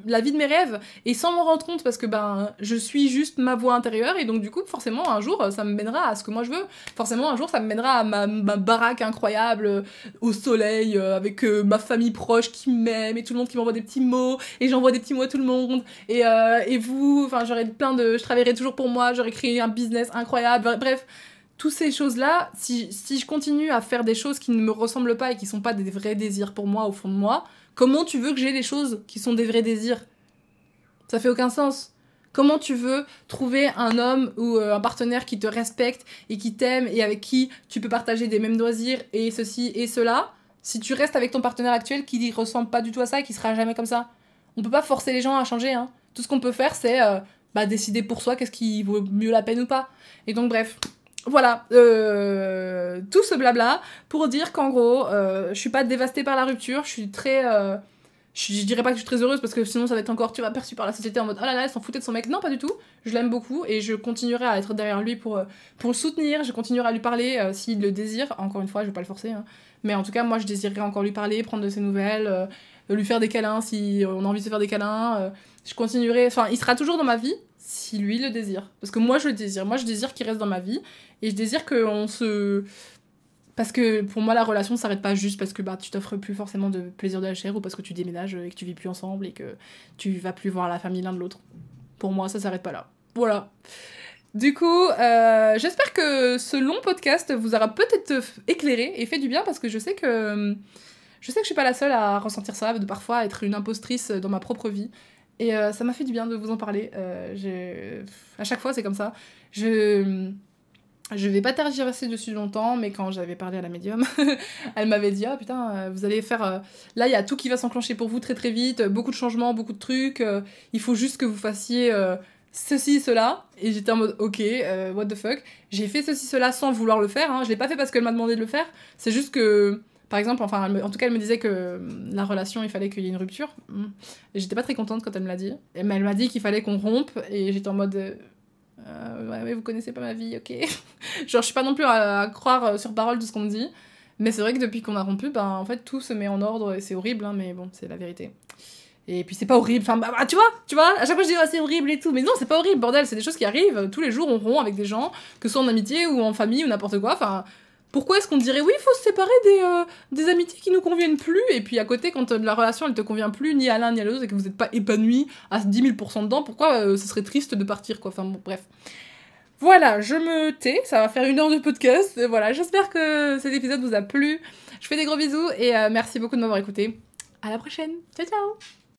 la vie de mes rêves, et sans m'en rendre compte, parce que ben, je suis juste ma voix intérieure, et donc du coup, forcément, un jour, ça me mènera à ce que moi je veux. Forcément, un jour, ça me mènera à ma baraque incroyable, au soleil, avec ma famille proche qui m'aime, et tout le monde qui m'envoie des petits mots, et j'envoie des petits mots à tout le monde, et vous, enfin, je travaillerai toujours pour moi, j'aurais créé un business incroyable, bref. Toutes ces choses-là, si je continue à faire des choses qui ne me ressemblent pas et qui sont pas des vrais désirs pour moi au fond de moi, comment tu veux que j'ai les choses qui sont des vrais désirs? Ça fait aucun sens. Comment tu veux trouver un homme ou un partenaire qui te respecte et qui t'aime et avec qui tu peux partager des mêmes loisirs et ceci et cela, si tu restes avec ton partenaire actuel qui ne ressemble pas du tout à ça et qui sera jamais comme ça? On peut pas forcer les gens à changer, hein. Tout ce qu'on peut faire, c'est décider pour soi qu'est-ce qui vaut mieux la peine ou pas. Et donc bref... Voilà, tout ce blabla pour dire qu'en gros, je suis pas dévastée par la rupture, je suis très... je dirais pas que je suis très heureuse parce que sinon ça va être encore, tu vois, perçu par la société en mode « Oh là là, elle s'en foutait de son mec ». Non, pas du tout, je l'aime beaucoup et je continuerai à être derrière lui pour le soutenir, je continuerai à lui parler s'il le désire. Encore une fois, je vais pas le forcer, hein. Mais en tout cas, moi je désirerais encore lui parler, prendre de ses nouvelles, lui faire des câlins si on a envie de se faire des câlins. Je continuerai, enfin, il sera toujours dans ma vie si lui le désire. Parce que moi je le désire, moi je désire qu'il reste dans ma vie. Et je désire qu'on se... Parce que pour moi, la relation s'arrête pas juste parce que bah, tu t'offres plus forcément de plaisir de la chair ou parce que tu déménages et que tu vis plus ensemble et que tu vas plus voir la famille l'un de l'autre. Pour moi, ça s'arrête pas là. Voilà. Du coup, j'espère que ce long podcast vous aura peut-être éclairé et fait du bien parce que je sais que je suis pas la seule à ressentir ça, de parfois être une impostrice dans ma propre vie. Et ça m'a fait du bien de vous en parler. À chaque fois, c'est comme ça. Je vais pas tergiverser dessus longtemps, mais quand j'avais parlé à la médium, elle m'avait dit « Ah putain, vous allez faire... là, il y a tout qui va s'enclencher pour vous très très vite, beaucoup de changements, beaucoup de trucs, il faut juste que vous fassiez ceci, cela. » Et j'étais en mode « Ok, what the fuck ?» J'ai fait ceci, cela sans vouloir le faire, hein. Je l'ai pas fait parce qu'elle m'a demandé de le faire, c'est juste que... Par exemple, enfin, en tout cas, elle me disait que la relation, il fallait qu'il y ait une rupture. Et j'étais pas très contente quand elle me l'a dit. Mais elle m'a dit qu'il fallait qu'on rompe, et j'étais en mode... ouais, vous connaissez pas ma vie, ok. Genre, je suis pas non plus à croire sur parole tout ce qu'on me dit. Mais c'est vrai que depuis qu'on a rompu, ben, en fait, tout se met en ordre, et c'est horrible, hein, mais bon, c'est la vérité. Et puis c'est pas horrible, enfin, tu vois, à chaque fois je dis, c'est horrible et tout, mais non, c'est pas horrible, bordel, c'est des choses qui arrivent, tous les jours on rompt avec des gens, que ce soit en amitié ou en famille ou n'importe quoi, enfin... Pourquoi est-ce qu'on dirait oui, il faut se séparer des amitiés qui nous conviennent plus, et puis à côté, quand la relation elle te convient plus, ni à l'un ni à l'autre, et que vous n'êtes pas épanoui à 10 000% dedans, pourquoi ce serait triste de partir, quoi. Enfin bon, bref. Voilà, je me tais, ça va faire 1 heure de podcast, et voilà, j'espère que cet épisode vous a plu. Je fais des gros bisous, et merci beaucoup de m'avoir écouté. À la prochaine, ciao ciao.